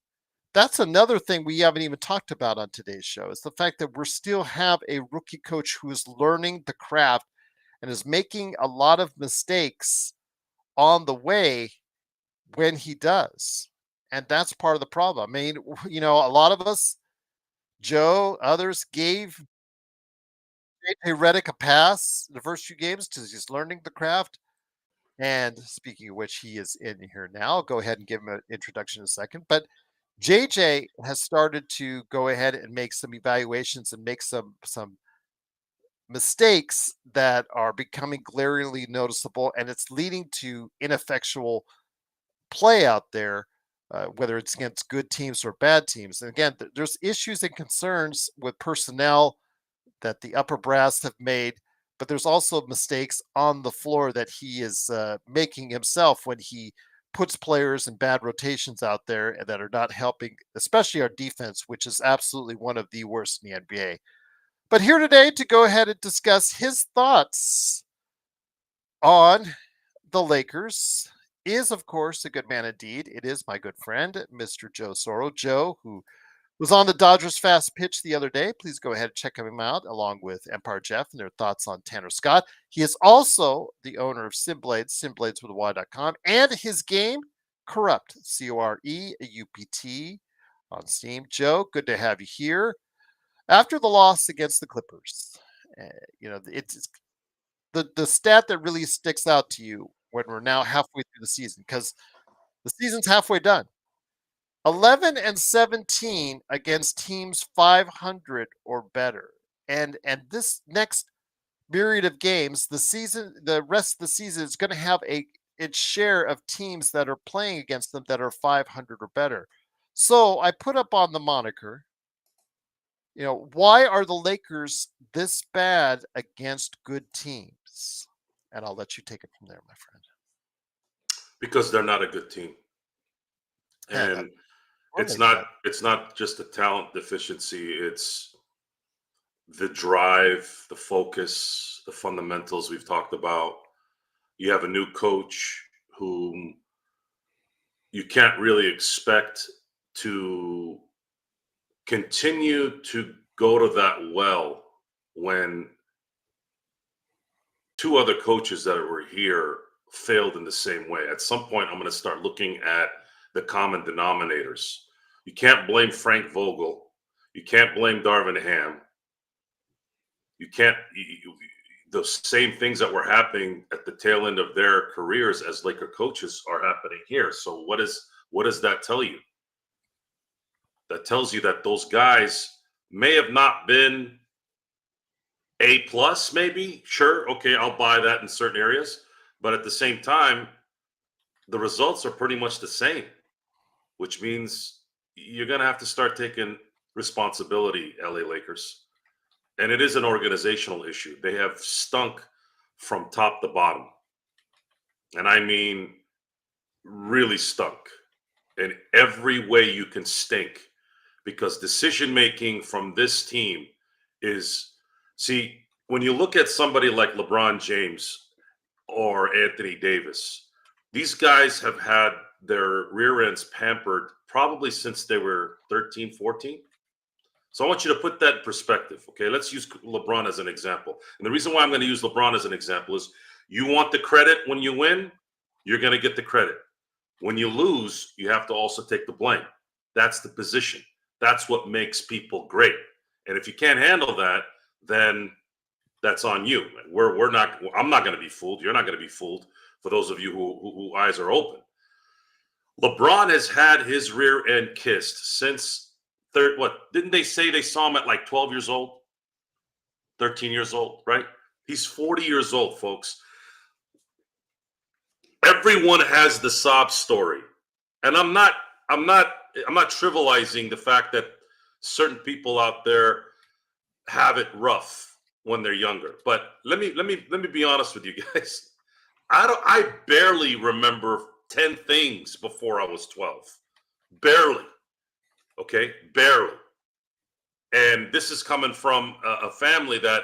That's another thing we haven't even talked about on today's show is the fact that we still have a rookie coach who is learning the craft and is making a lot of mistakes on the way when he does. And that's part of the problem. I mean, a lot of us, Joe, others gave JJ Redick a pass the first few games because he's learning the craft. And speaking of which, he is in here now. I'll go ahead and give him an introduction in a second. But JJ has started to go ahead and make some evaluations and make some mistakes that are becoming glaringly noticeable, and it's leading to ineffectual play out there, whether it's against good teams or bad teams. And again, there's issues and concerns with personnel that the upper brass have made, but there's also mistakes on the floor that he is making himself when he puts players in bad rotations out there and that are not helping, especially our defense, which is absolutely one of the worst in the NBA. But here today to go ahead and discuss his thoughts on the Lakers is, of course, a good man indeed. It is my good friend, Mr. Joe Soro. Joe, who was on the Dodgers Fast Pitch the other day. Please go ahead and check him out, along with Empire Jeff and their thoughts on Tanner Scott. He is also the owner of Simblades, simblades.com, and his game, Corrupt, Coreupt, on Steam. Joe, good to have you here. After the loss against the Clippers, uh, it's the stat that really sticks out to you when we're now halfway through the season, because the season's halfway done. 11 and 17 against teams 500 or better. And this next myriad of games, the rest of the season is going to have its share of teams that are playing against them that are 500 or better. So I put up on the moniker, why are the Lakers this bad against good teams? And I'll let you take it from there, my friend. Because they're not a good team. And it's not just a talent deficiency, it's the drive, the focus, the fundamentals we've talked about. You have a new coach whom you can't really expect to continue to go to that well when two other coaches that were here failed in the same way. At some point, I'm going to start looking at the common denominators. You can't blame Frank Vogel. You can't blame Darvin Ham. You can't. The same things that were happening at the tail end of their careers as Laker coaches are happening here. So what does that tell you? That tells you that those guys may have not been A plus, maybe. Sure, okay, I'll buy that in certain areas. But at the same time, the results are pretty much the same, which means you're going to have to start taking responsibility, LA Lakers. And it is an organizational issue. They have stunk from top to bottom. And I mean, really stunk in every way you can stink, because decision making from this team is, see, when you look at somebody like LeBron James or Anthony Davis, these guys have had their rear ends pampered probably since they were 13, 14. So I want you to put that in perspective. Okay, let's use LeBron as an example. And the reason why I'm going to use LeBron as an example is, you want the credit when you win, you're going to get the credit. When you lose, you have to also take the blame. That's the position. That's what makes people great. And if you can't handle that, then that's on you. We're not. I'm not going to be fooled. You're not going to be fooled. For those of you who eyes are open, LeBron has had his rear end kissed since third. What didn't they say they saw him at like 12 years old, 13 years old, right? He's 40 years old, folks. Everyone has the sob story, and I'm not trivializing the fact that certain people out there have it rough when they're younger. But let me be honest with you guys. I barely remember 10 things before I was 12. Barely. Okay? Barely. And this is coming from a family that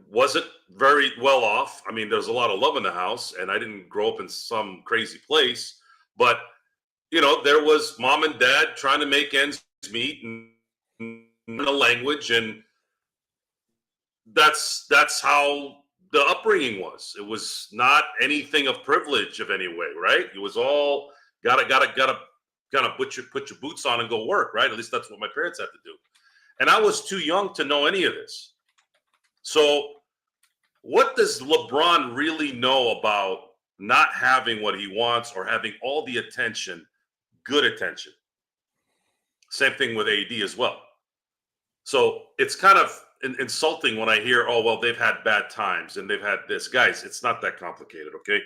wasn't very well off. I mean, there's a lot of love in the house, and I didn't grow up in some crazy place, but there was mom and dad trying to make ends meet and the language, and that's how the upbringing was. It was not anything of privilege of any way, right? It was all gotta kind of put your boots on and go work, right? At least that's what my parents had to do. And I was too young to know any of this. So what does LeBron really know about not having what he wants or having all the attention, good attention? Same thing with AD as well. So it's kind of insulting when I hear, oh, well, they've had bad times and they've had this. Guys, it's not that complicated, okay?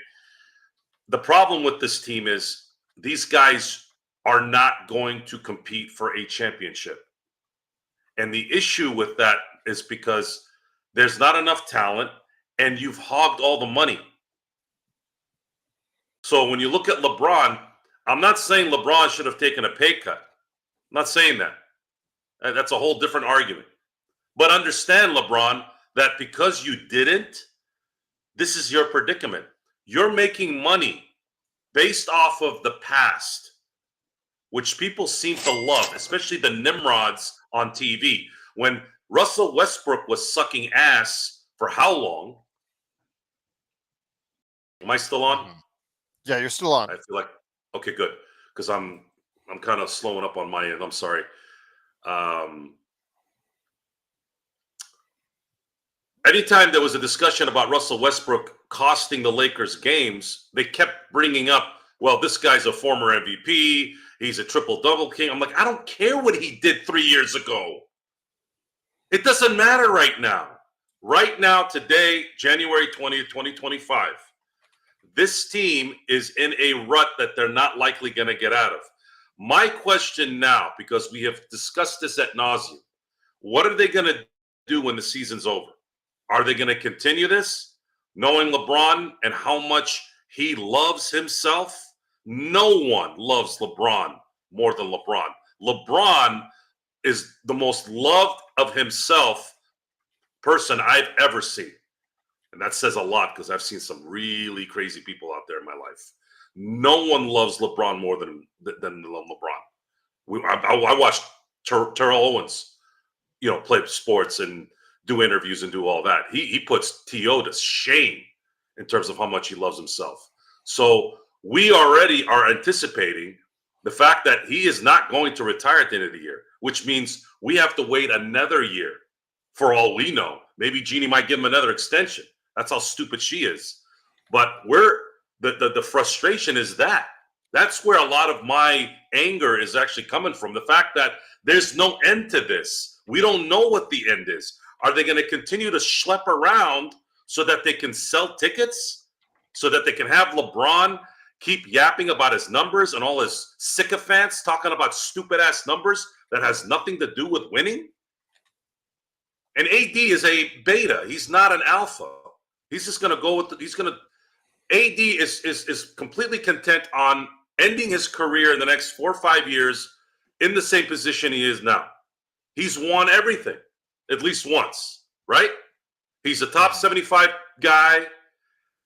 The problem with this team is these guys are not going to compete for a championship. And the issue with that is because there's not enough talent and you've hogged all the money. So when you look at LeBron, I'm not saying LeBron should have taken a pay cut. I'm not saying that. That's a whole different argument. But understand, LeBron, that because you didn't, this is your predicament. You're making money based off of the past, which people seem to love, especially the Nimrods on TV. When Russell Westbrook was sucking ass for how long? Am I still on? Mm-hmm. Yeah, you're still on. I feel like, okay, good. Because I'm kind of slowing up on my end. I'm sorry. Anytime there was a discussion about Russell Westbrook costing the Lakers games, they kept bringing up, well, this guy's a former MVP. He's a triple-double king. I'm like, I don't care what he did 3 years ago. It doesn't matter right now. Right now, today, January 20th, 2025, this team is in a rut that they're not likely going to get out of. My question now, because we have discussed this ad nauseum, what are they going to do when the season's over? Are they going to continue this, knowing LeBron and how much he loves himself? No one loves LeBron more than LeBron. LeBron is the most loved of himself person I've ever seen. And that says a lot because I've seen some really crazy people out there in my life. No one loves LeBron more than LeBron. I watched Terrell Owens, play sports and do interviews and do all that. He puts T.O. to shame in terms of how much he loves himself. So we already are anticipating the fact that he is not going to retire at the end of the year, which means we have to wait another year for all we know. Maybe Jeannie might give him another extension. That's how stupid she is. But the frustration is that. That's where a lot of my anger is actually coming from. The fact that there's no end to this. We don't know what the end is. Are they going to continue to schlep around so that they can sell tickets? So that they can have LeBron keep yapping about his numbers and all his sycophants talking about stupid-ass numbers that has nothing to do with winning? And AD is a beta. He's not an alpha. He's just going to go with AD is completely content on ending his career in the next 4 or 5 years in the same position he is now. He's won everything, at least once, right? He's a top 75 guy.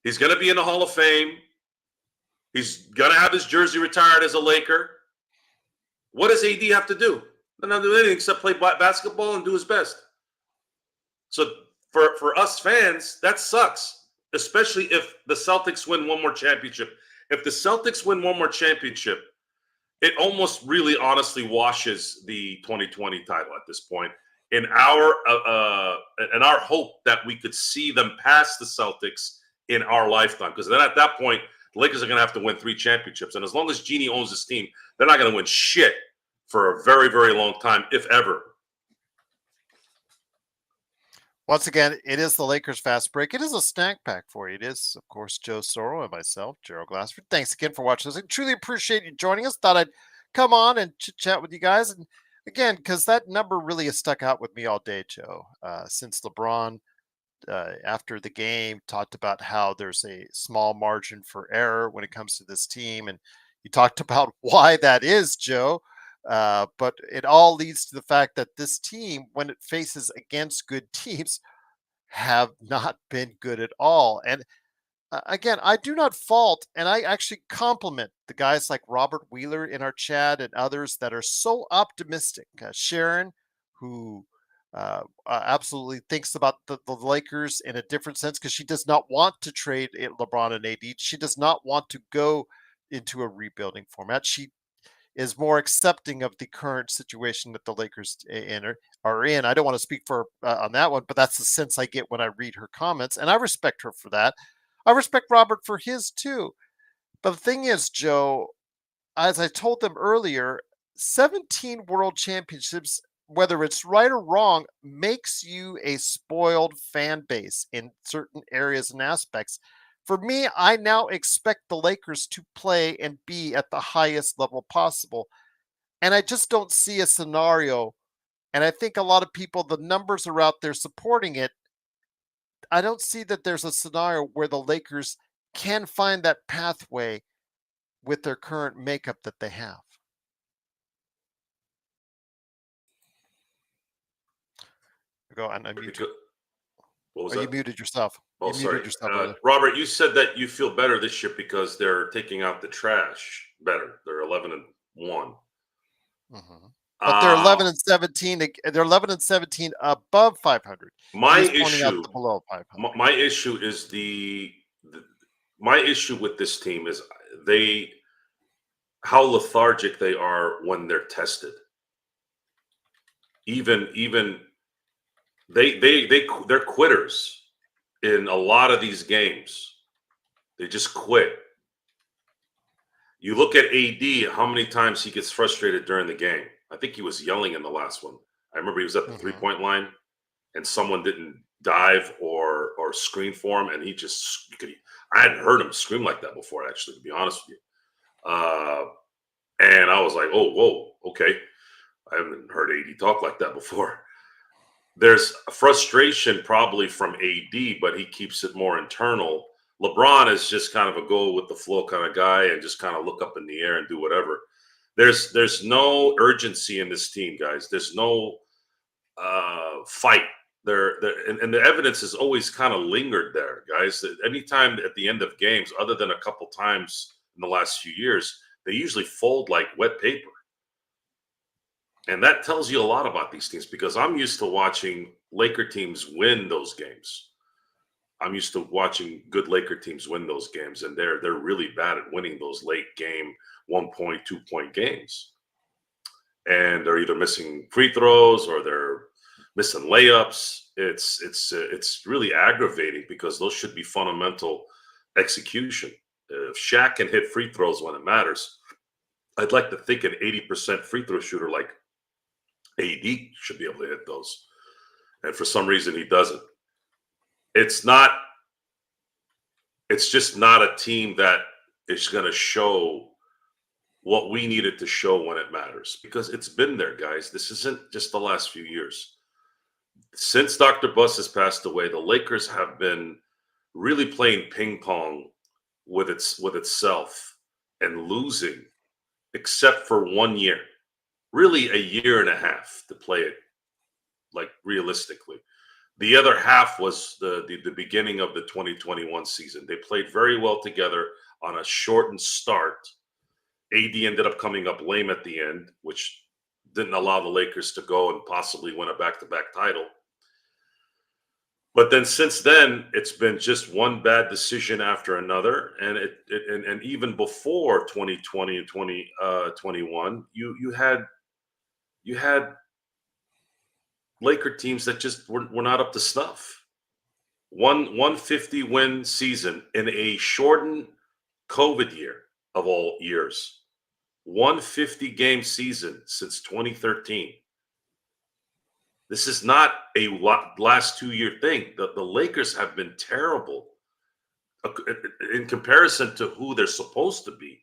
He's going to be in the Hall of Fame. He's going to have his jersey retired as a Laker. What does AD have to do? Not do anything except play basketball and do his best. So for us fans, that sucks. especially if the Celtics win one more championship. If the Celtics win one more championship, it almost really honestly washes the 2020 title at this point. In our hope that we could see them pass the Celtics in our lifetime, because then at that point the Lakers are going to have to win 3 championships, and as long as Genie owns this team, they're not going to win shit for a very, very long time, if ever. Once again, it is the Lakers Fast Break. It is a snack pack for you. It is, of course, Joe Soro and myself, Gerald Glassford. Thanks again for watching us. I truly appreciate you joining us. Thought I'd come on and chit chat with you guys. And again, because that number really has stuck out with me all day, Joe. Since LeBron, after the game, talked about how there's a small margin for error when it comes to this team. And you talked about why that is, Joe. But it all leads to the fact that this team, when it faces against good teams, have not been good at all. And again, I do not fault, and I actually compliment the guys like Robert Wheeler in our chat and others that are so optimistic. Sharon, who absolutely thinks about the Lakers in a different sense because she does not want to trade LeBron and AD. She does not want to go into a rebuilding format. She is more accepting of the current situation that the Lakers are in. I don't want to speak for on that one, but that's the sense I get when I read her comments, and I respect her for that. I respect Robert for his too. But the thing is, Joe, as I told them earlier, 17 world championships, whether it's right or wrong, makes you a spoiled fan base in certain areas and aspects. For me, I now expect the Lakers to play and be at the highest level possible. And I just don't see a scenario. And I think a lot of people, the numbers are out there supporting it. I don't see that there's a scenario where the Lakers can find that pathway with their current makeup that they have. Go and unmute you. What was Oh, you that? muted yourself. Oh, You sorry. muted yourself, brother. Robert, you said that you feel better this year because they're taking out the trash better. They're 11-1. Mm-hmm. But they're Uh, 11 and 17. They're 11 and 17 above 500. my He is pointing out issue, the below 500. my issue is my issue with this team is they how lethargic they are when they're tested. Even they're quitters in a lot of these games. They just quit. You look at AD, how many times he gets frustrated during the game. I think he was yelling in the last one. I remember he was at the Mm-hmm. 3-point line and someone didn't dive or screen for him, and he just I hadn't heard him scream like that before, actually, to be honest with you. And I was like, oh, whoa, okay. I haven't heard AD talk like that before. There's a frustration probably from AD, but he keeps it more internal. LeBron is just kind of a go with the flow kind of guy and just kind of look up in the air and do whatever. There's no urgency in this team, guys. There's no fight. And the evidence has always kind of lingered there, guys. Anytime at the end of games, other than a couple times in the last few years, they usually fold like wet paper. And that tells you a lot about these teams because I'm used to watching Laker teams win those games. I'm used to watching good Laker teams win those games, and they're really bad at winning those late game 1 point, 2 point games. And they're either missing free throws or they're missing layups. It's really aggravating because those should be fundamental execution. If Shaq can hit free throws when it matters, I'd like to think an 80% free throw shooter like AD should be able to hit those. And for some reason he doesn't. It's just not a team that is going to show what we needed to show when it matters because it's been there, guys. This isn't just the last few years. Since Dr. Buss has passed away, the Lakers have been really playing ping pong with itself and losing, except for 1 year, really a year and a half to play it like realistically. The other half was the beginning of the 2021 season. They played very well together on a shortened start. AD ended up coming up lame at the end, which didn't allow the Lakers to go and possibly win a back-to-back title. But then since then, it's been just one bad decision after another, and and even before 2020 and 2021, you had Laker teams that just were not up to snuff. 150 win season in a shortened COVID year of all years. 150 game season since 2013. This is not a last 2 year thing. The Lakers have been terrible in comparison to who they're supposed to be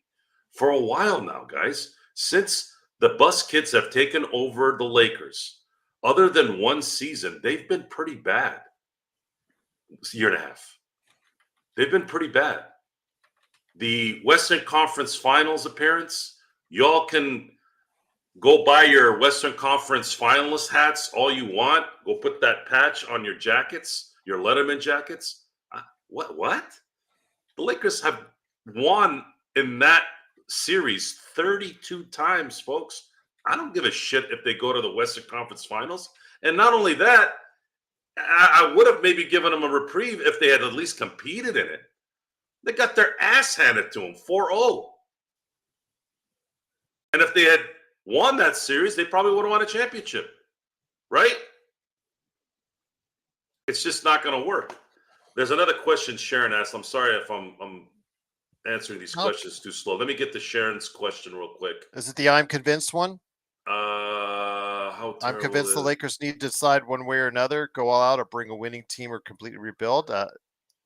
for a while now, guys. Since the Bus Kids have taken over the Lakers, other than one season, they've been pretty bad. Year and a half. They've been pretty bad. The Western Conference Finals appearance, y'all can go buy your Western Conference finalist hats all you want. Go put that patch on your jackets, your Letterman jackets. What? The Lakers have won in that series 32 times, folks. I don't give a shit if they go to the Western Conference Finals. And not only that, I would have maybe given them a reprieve if they had at least competed in it. They got their ass handed to them 4-0. And if they had won that series, they probably would have won a championship, right? It's just not going to work. There's another question Sharon asked. I'm sorry if I'm answering these questions too slow. Let me get to Sharon's question real quick. Is it the I'm convinced one? I'm convinced the Lakers need to decide one way or another, go all out or bring a winning team or completely rebuild.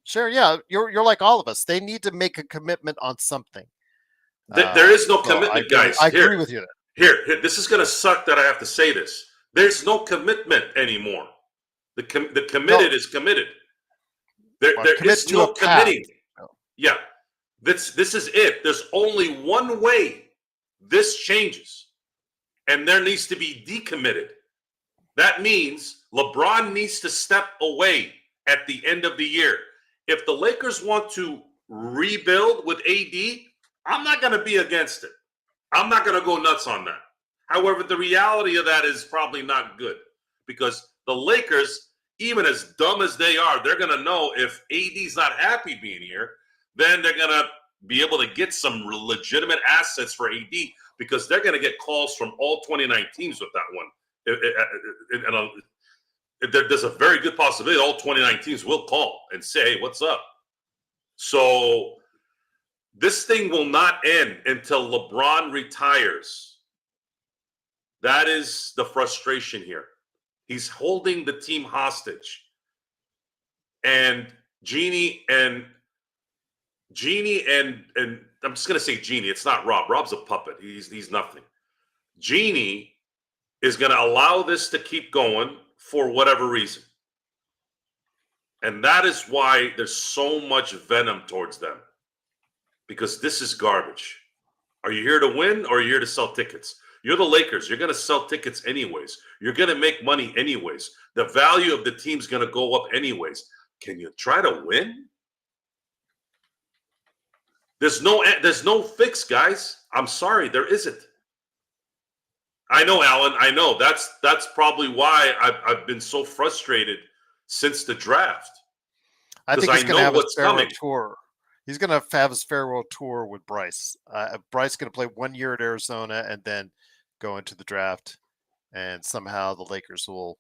Sharon, yeah, you're like all of us. They need to make a commitment on something. There is no commitment, guys. I agree with you. Here, this is going to suck that I have to say this. There's no commitment anymore. The committed is committed. There is no committing. Yeah, this is it. There's only one way this changes, and there needs to be decommitted. That means LeBron needs to step away at the end of the year. If the Lakers want to rebuild with AD, I'm not going to be against it. I'm not going to go nuts on that. However, the reality of that is probably not good because the Lakers, even as dumb as they are, they're going to know if AD's not happy being here, then they're going to be able to get some legitimate assets for AD because they're going to get calls from all 29 teams with that one. There's a very good possibility all 29 teams will call and say, hey, what's up? So this thing will not end until LeBron retires. That is the frustration here. He's holding the team hostage. And Jeannie and I'm just going to say Jeannie. It's not Rob. Rob's a puppet. He's nothing. Jeannie is going to allow this to keep going for whatever reason. And that is why there's so much venom towards them. Because this is garbage. Are you here to win or are you here to sell tickets? You're the Lakers. You're going to sell tickets anyways. You're going to make money anyways. The value of the team's going to go up anyways. Can you try to win? There's no fix, guys. I'm sorry, there isn't. I know, Alan. I know. That's probably why I've been so frustrated since the draft. I think he's going to have a farewell tour. He's going to have his farewell tour with Bryce. Bryce is going to play 1 year at Arizona and then go into the draft. And somehow the Lakers will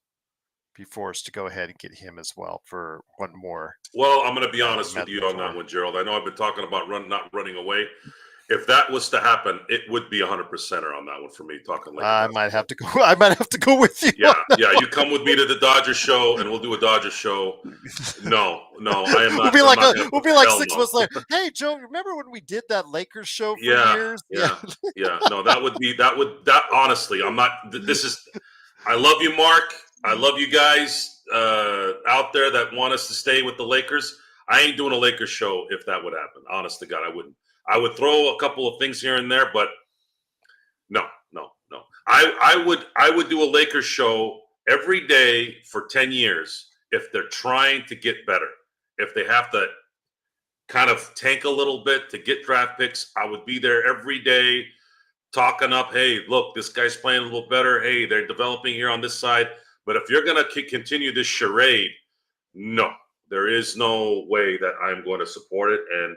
be forced to go ahead and get him as well for one more. Well, I'm going to be honest with you on that one, Gerald. I know I've been talking about not running away. If that was to happen, it would be 100% on that one for me. Talking Lakers. I might have to go. I might have to go with you. Yeah. You come with me to the Dodgers show, and we'll do a Dodgers show. No, I am not. We'll be like 6 months later. Hey, Joe, remember when we did that Lakers show for years? Yeah. No, that honestly, I'm not. This is. I love you, Mark. I love you guys out there that want us to stay with the Lakers. I ain't doing a Lakers show if that would happen. Honest to God, I wouldn't. I would throw a couple of things here and there, but no. I would do a Lakers show every day for 10 years if they're trying to get better. If they have to kind of tank a little bit to get draft picks, I would be there every day talking up, hey, look, this guy's playing a little better. Hey, they're developing here on this side. But if you're going to continue this charade, No, there is no way that I'm going to support it. And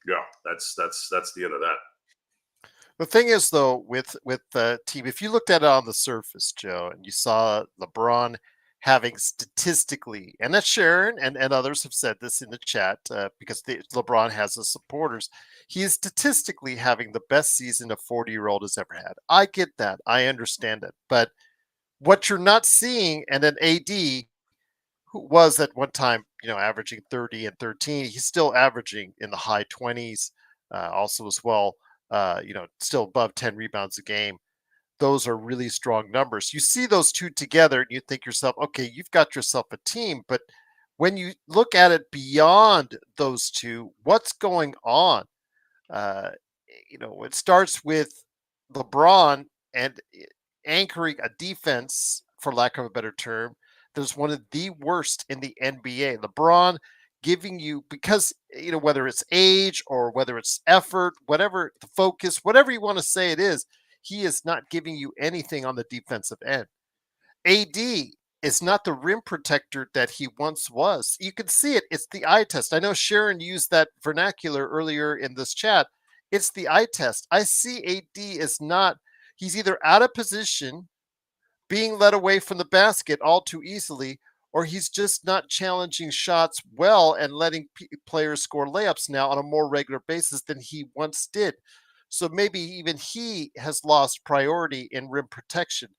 yeah, that's the end of that. The thing is, though, with the team, if you looked at it on the surface, Joe, and you saw LeBron having statistically, and that Sharon and others have said this in the chat because LeBron has the supporters, he is statistically having the best season a 40-year-old has ever had. I get that. I understand it. But what you're not seeing, and then AD, who was at one time, averaging 30 and 13. He's still averaging in the high 20s, also as well, still above 10 rebounds a game. Those are really strong numbers. You see those two together and you think yourself, okay, you've got yourself a team. But when you look at it beyond those two, what's going on? Uh, it starts with LeBron and anchoring a defense, for lack of a better term, that's one of the worst in the NBA. LeBron giving you, because, whether it's age or whether it's effort, whatever the focus, whatever you want to say it is, he is not giving you anything on the defensive end. AD is not the rim protector that he once was. You can see it. It's the eye test. I know Sharon used that vernacular earlier in this chat. It's the eye test. I see AD is not, he's either out of position, being led away from the basket all too easily, or he's just not challenging shots well and letting players score layups now on a more regular basis than he once did. So maybe even he has lost priority in rim protection.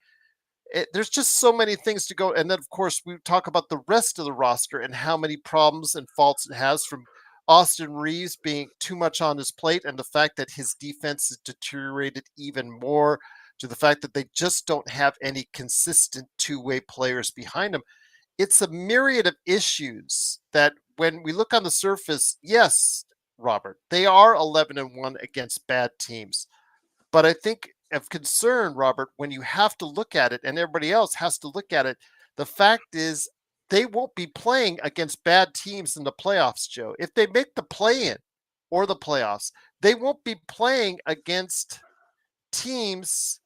There's just so many things to go. And then, of course, we talk about the rest of the roster and how many problems and faults it has, from Austin Reeves being too much on his plate and the fact that his defense has deteriorated even more, to the fact that they just don't have any consistent two-way players behind them. It's a myriad of issues that, when we look on the surface, yes, Robert, they are 11-1 against bad teams. But I think of concern, Robert, when you have to look at it and everybody else has to look at it, the fact is they won't be playing against bad teams in the playoffs, Joe. If they make the play in or the playoffs, they won't be playing against teams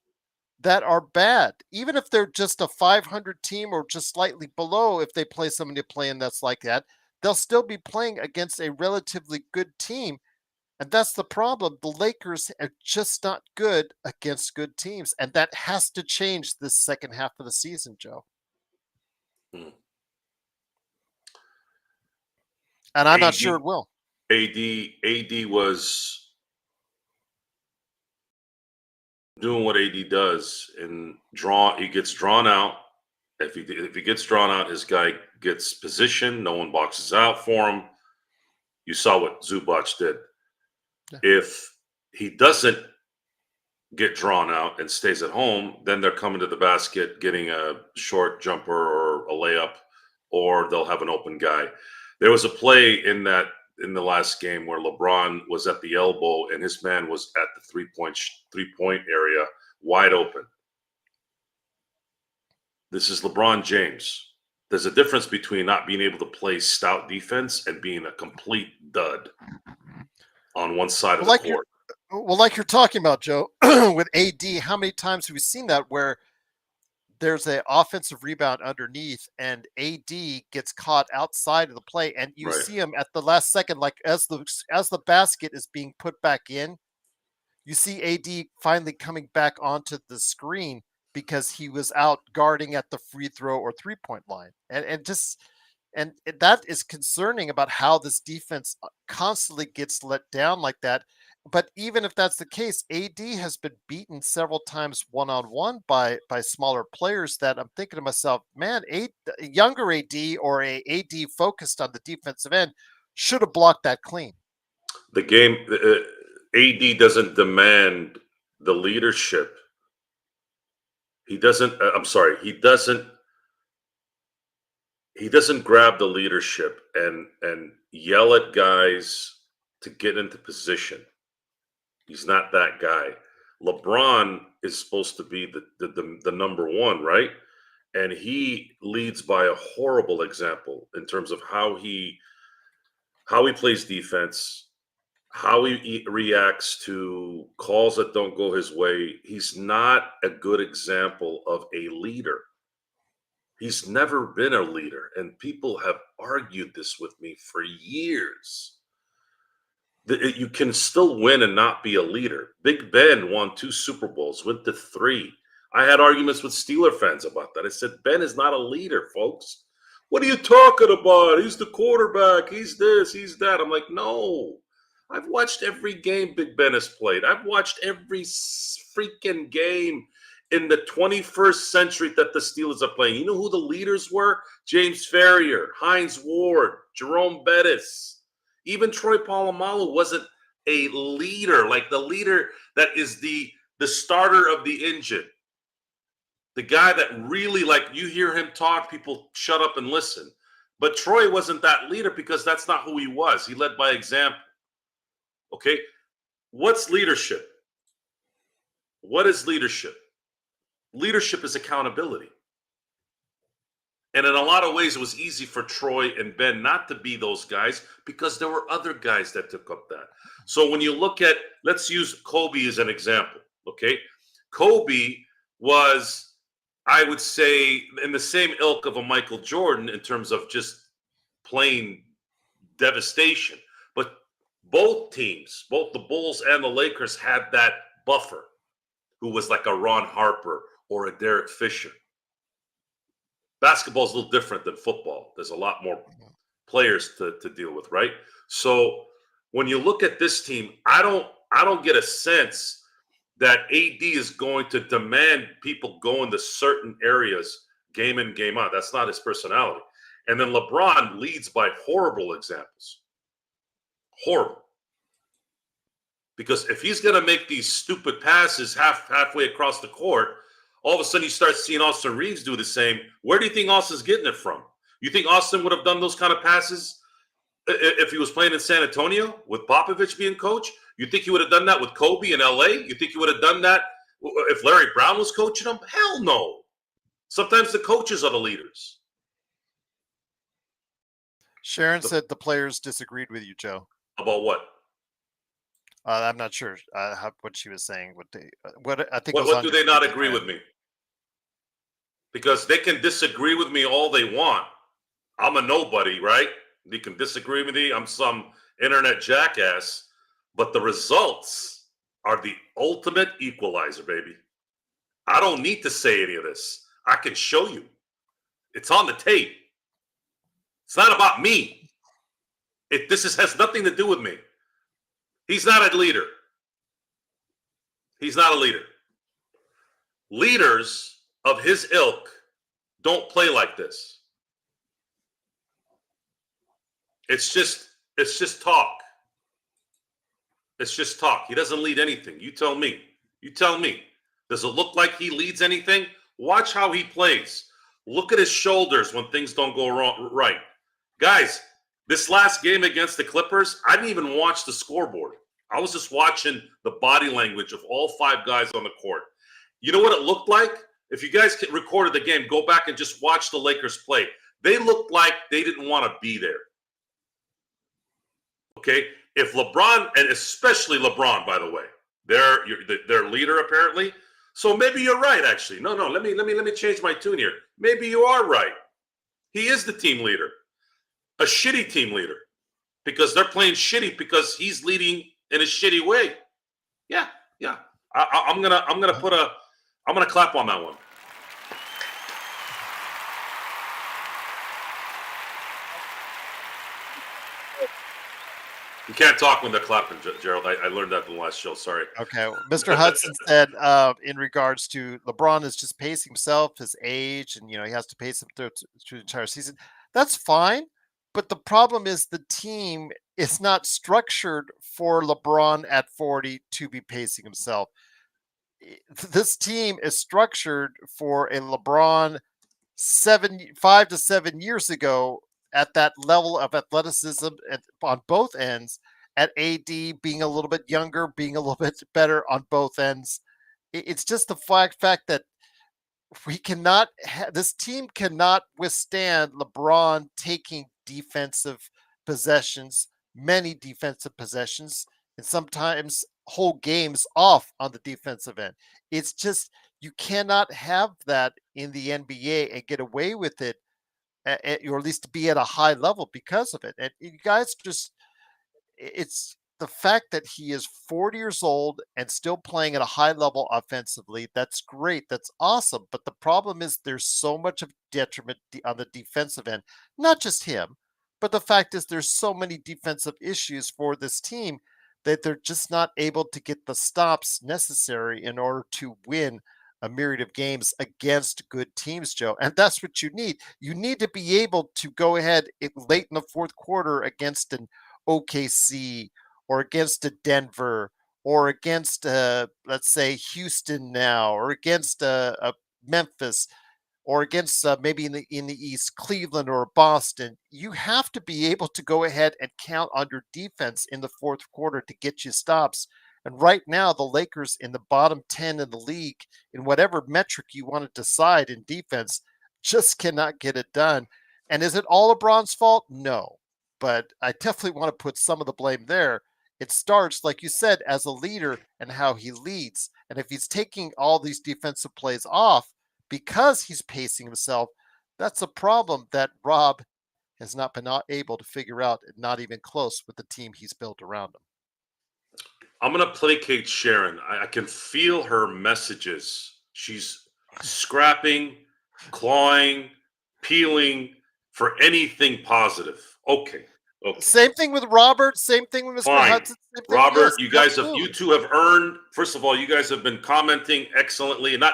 that are bad. Even if they're just a 500 team or just slightly below, if they play somebody to play in that's like that, they'll still be playing against a relatively good team. And that's the problem. The Lakers are just not good against good teams. And that has to change this second half of the season, Joe. Hmm. And I'm not sure AD it will. AD was doing what AD does, and he gets drawn out. If he gets drawn out, his guy gets positioned. No one boxes out for him. You saw what Zubac did. Yeah. If he doesn't get drawn out and stays at home, then they're coming to the basket, getting a short jumper or a layup, or they'll have an open guy. There was a play in the last game where LeBron was at the elbow and his man was at the 3-point area, wide open. This is LeBron James. There's a difference between not being able to play stout defense and being a complete dud on one side of Well, the like you're court. like you're talking about, Joe, with AD, how many times have we seen that where there's an offensive rebound underneath and AD gets caught outside of the play, and you Right. see him at the last second, like as the basket is being put back in, you see AD finally coming back onto the screen because he was out guarding at the free throw or 3-point line. And that is concerning about how this defense constantly gets let down like that. But even if that's the case, AD has been beaten several times one-on-one by smaller players, that I'm thinking to myself, man, a younger AD or a AD focused on the defensive end should have blocked that clean. The game, AD doesn't demand the leadership. He doesn't. I'm sorry. He doesn't grab the leadership and yell at guys to get into position. He's not that guy. LeBron is supposed to be the number one, right? And he leads by a horrible example in terms of how he plays defense, how he reacts to calls that don't go his way. He's not a good example of a leader. He's never been a leader, and people have argued this with me for years. You can still win and not be a leader. Big Ben won 2 Super Bowls, went to 3. I had arguments with Steeler fans about that. I said, Ben is not a leader, folks. What are you talking about? He's the quarterback. He's this, he's that. I'm like, no. I've watched every game Big Ben has played. I've watched every freaking game in the 21st century that the Steelers are playing. You know who the leaders were? James Ferrier, Hines Ward, Jerome Bettis. Even Troy Polamalu wasn't a leader, like the leader that is the starter of the engine. The guy that really, like, you hear him talk, people shut up and listen. But Troy wasn't that leader because that's not who he was. He led by example. Okay? What's leadership? What is leadership? Leadership is accountability. And in a lot of ways, it was easy for Troy and Ben not to be those guys because there were other guys that took up that. So when you look at, let's use Kobe as an example, okay? Kobe was, I would say, in the same ilk of a Michael Jordan in terms of just plain devastation. But both teams, both the Bulls and the Lakers, had that buffer who was like a Ron Harper or a Derek Fisher. Basketball is a little different than football. There's a lot more players to deal with, right? So when you look at this team, I don't get a sense that AD is going to demand people go into certain areas game in, game out. That's not his personality. And then LeBron leads by horrible examples. Horrible. Because if he's going to make these stupid passes halfway across the court, all of a sudden you start seeing Austin Reeves do the same. Where do you think Austin's getting it from? You think Austin would have done those kind of passes if he was playing in San Antonio with Popovich being coach? You think he would have done that with Kobe in LA? You think he would have done that if Larry Brown was coaching him? Hell no. Sometimes the coaches are the leaders. Sharon said the players disagreed with you, Joe. About what? I'm not sure what she was saying. What I think. What do they not agree with me? Because they can disagree with me all they want. I'm a nobody, right? They can disagree with me. I'm some internet jackass. But the results are the ultimate equalizer, baby. I don't need to say any of this. I can show you. It's on the tape. It's not about me. This has nothing to do with me. He's not a leader. He's not a leader. Leaders of his ilk don't play like this. It's just talk. It's just talk. He doesn't lead anything. You tell me. You tell me. Does it look like he leads anything? Watch how he plays. Look at his shoulders when things don't go wrong. Right. Guys, this last game against the Clippers, I didn't even watch the scoreboard. I was just watching the body language of all 5 guys on the court. You know what it looked like? If you guys recorded the game, go back and just watch the Lakers play. They looked like they didn't want to be there. Okay? If LeBron, and especially LeBron, by the way, their leader apparently. So maybe you're right, actually. No, let me change my tune here. Maybe you are right. He is the team leader. A shitty team leader. Because they're playing shitty because he's leading in a shitty way. Yeah. I'm gonna clap on that one. You can't talk when they're clapping, Gerald. I learned that in the last show. Sorry. Okay. Mr. Hudson said in regards to LeBron is just pacing himself, his age, and he has to pace him through the entire season. That's fine. But the problem is the team is not structured for LeBron at 40 to be pacing himself. This team is structured for a LeBron 5 to 7 years ago at that level of athleticism on both ends, at AD being a little bit younger, being a little bit better on both ends. It's just the fact that this team cannot withstand LeBron taking defensive possessions, many defensive possessions, and sometimes whole games off on the defensive end. It's just you cannot have that in the NBA and get away with it, or at least be at a high level because of it. And you guys just it's the fact that he is 40 years old and still playing at a high level offensively. That's great. That's awesome. But the problem is there's so much of detriment on the defensive end, not just him, but the fact is there's so many defensive issues for this team that they're just not able to get the stops necessary in order to win a myriad of games against good teams, Joe. And that's what you need. You need to be able to go ahead late in the fourth quarter against an OKC or against a Denver or against let's say Houston now or against a Memphis or against maybe in the East, Cleveland or Boston. You have to be able to go ahead and count on your defense in the fourth quarter to get you stops. And right now, the Lakers in the bottom 10 in the league, in whatever metric you want to decide in defense, just cannot get it done. And is it all LeBron's fault? No. But I definitely want to put some of the blame there. It starts, like you said, as a leader and how he leads. And if he's taking all these defensive plays off, because he's pacing himself, that's a problem that Rob has not been able to figure out, and not even close with the team he's built around him. I'm going to placate Sharon. I can feel her messages. She's scrapping, clawing, peeling for anything positive. Okay. Same thing with Robert. Same thing with Mr. Fine. Hudson. Same thing, Robert, yes, you two have earned. First of all, you guys have been commenting excellently, and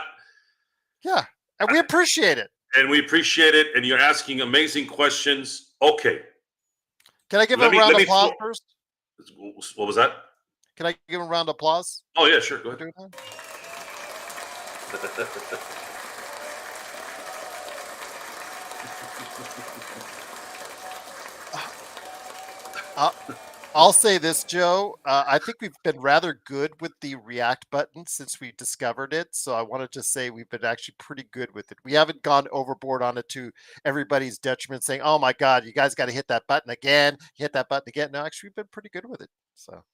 we appreciate it. And we appreciate it. And you're asking amazing questions. Okay. Can I give a round of applause first? What was that? Can I give a round of applause? Oh yeah, sure. Go ahead. I'll say this, Joe. I think we've been rather good with the react button since we discovered it. So I want to just say we've been actually pretty good with it. We haven't gone overboard on it to everybody's detriment, saying, "Oh my God, you guys got to hit that button again. Hit that button again." No, actually, we've been pretty good with it. So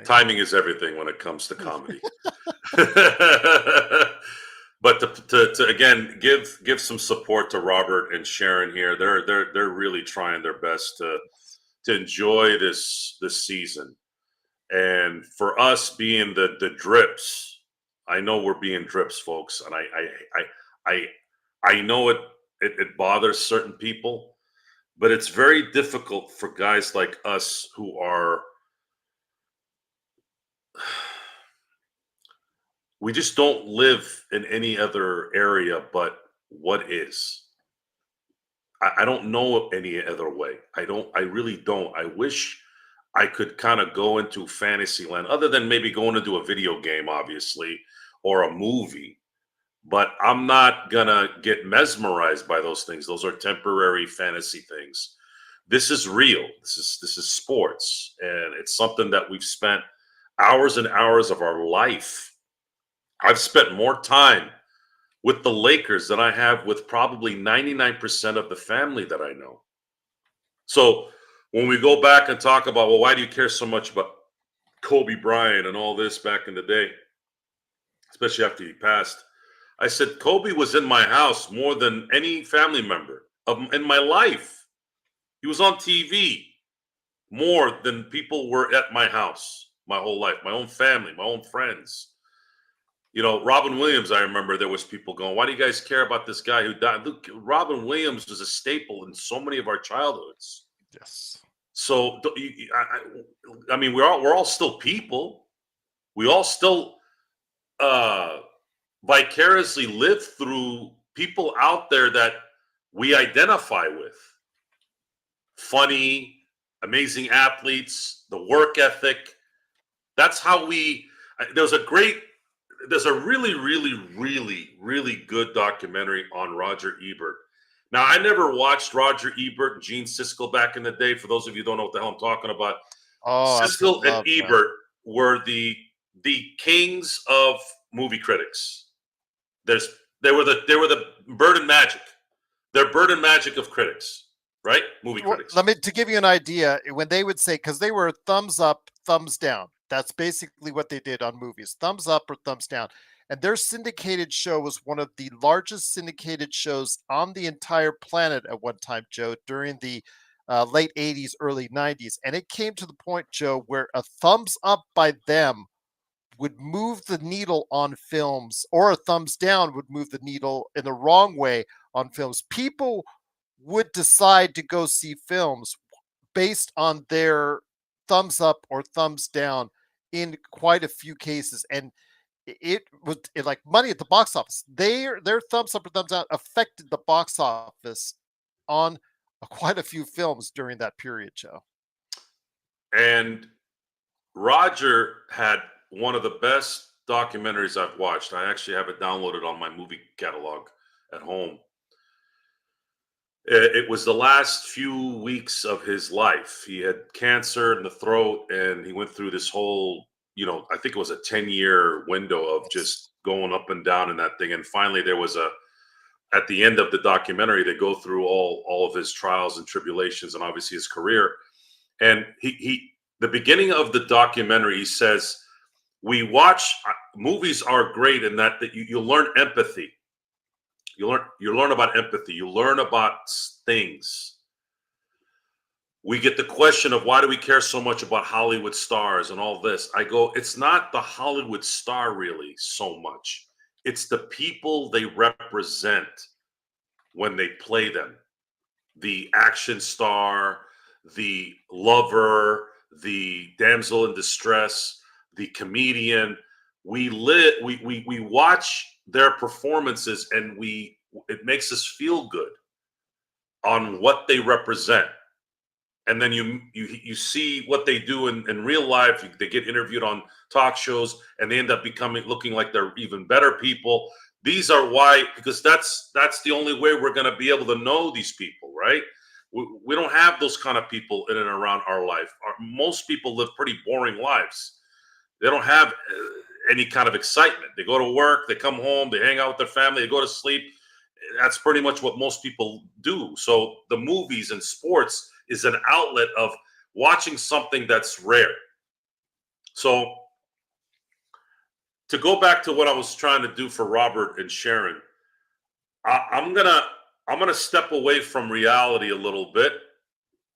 timing is everything when it comes to comedy. But to again give some support to Robert and Sharon here. They're really trying their best to enjoy this season. And for us being the drips, I know we're being drips, folks, and I know it bothers certain people, but it's very difficult for guys like us who are we just don't live in any other area but what is. I don't know any other way. I really don't. I wish I could kind of go into fantasy land other than maybe going into a video game, obviously, or a movie. But I'm not gonna get mesmerized by those things. Those are temporary fantasy things. This is real. This is sports, and it's something that we've spent hours and hours of our life. I've spent more time with the Lakers than I have with probably 99% of the family that I know. So when we go back and talk about, well, why do you care so much about Kobe Bryant and all this back in the day, especially after he passed? I said, Kobe was in my house more than any family member in my life. He was on TV more than people were at my house my whole life, my own family, my own friends. You know, Robin Williams, I remember there was people going, why do you guys care about this guy who died? Look, Robin Williams was a staple in so many of our childhoods. Yes. So, I mean, we're all still people. We all still vicariously live through people out there that we identify with. Funny, amazing athletes, the work ethic. That's how there's a really good documentary on Roger Ebert. Now, I never watched Roger Ebert and Gene Siskel back in the day. For those of you who don't know what the hell I'm talking about, Siskel and Ebert were the kings of movie critics. They were the Bird and Magic. They're Bird and Magic of critics, right? Movie critics. To give you an idea, when they would say, because they were thumbs up, thumbs down. That's basically what they did on movies, thumbs up or thumbs down. And their syndicated show was one of the largest syndicated shows on the entire planet at one time, Joe, during the late 80s, early 90s. And it came to the point, Joe, where a thumbs up by them would move the needle on films, or a thumbs down would move the needle in the wrong way on films. People would decide to go see films based on their thumbs up or thumbs down in quite a few cases. And it was like money at the box office. Their thumbs up or thumbs down affected the box office on quite a few films during that period, Joe. And Roger had one of the best documentaries I've watched. I actually have it downloaded on my movie catalog at home. It was the last few weeks of his life. He had cancer in the throat, and he went through this whole, I think it was a 10-year window of Yes. just going up and down in that thing. And finally, there was at the end of the documentary, they go through all of his trials and tribulations and obviously his career. And the beginning of the documentary, he says, we watch movies are great in that you learn empathy. You learn about empathy. You learn about things. We get the question of why do we care so much about Hollywood stars and all this? I go, it's not the Hollywood star really so much. It's the people they represent when they play them. The action star, the lover, the damsel in distress, the comedian. We watch their performances, and it makes us feel good on what they represent. And then you see what they do in real life. They get interviewed on talk shows, and they end up looking like they're even better people. These are why, because that's the only way we're going to be able to know these people, right? We don't have those kind of people in and around our life. Most people live pretty boring lives. They don't have any kind of excitement. They go to work, they come home, they hang out with their family, they go to sleep. That's pretty much what most people do. So the movies and sports is an outlet of watching something that's rare. So to go back to what I was trying to do for Robert and Sharon, I'm gonna step away from reality a little bit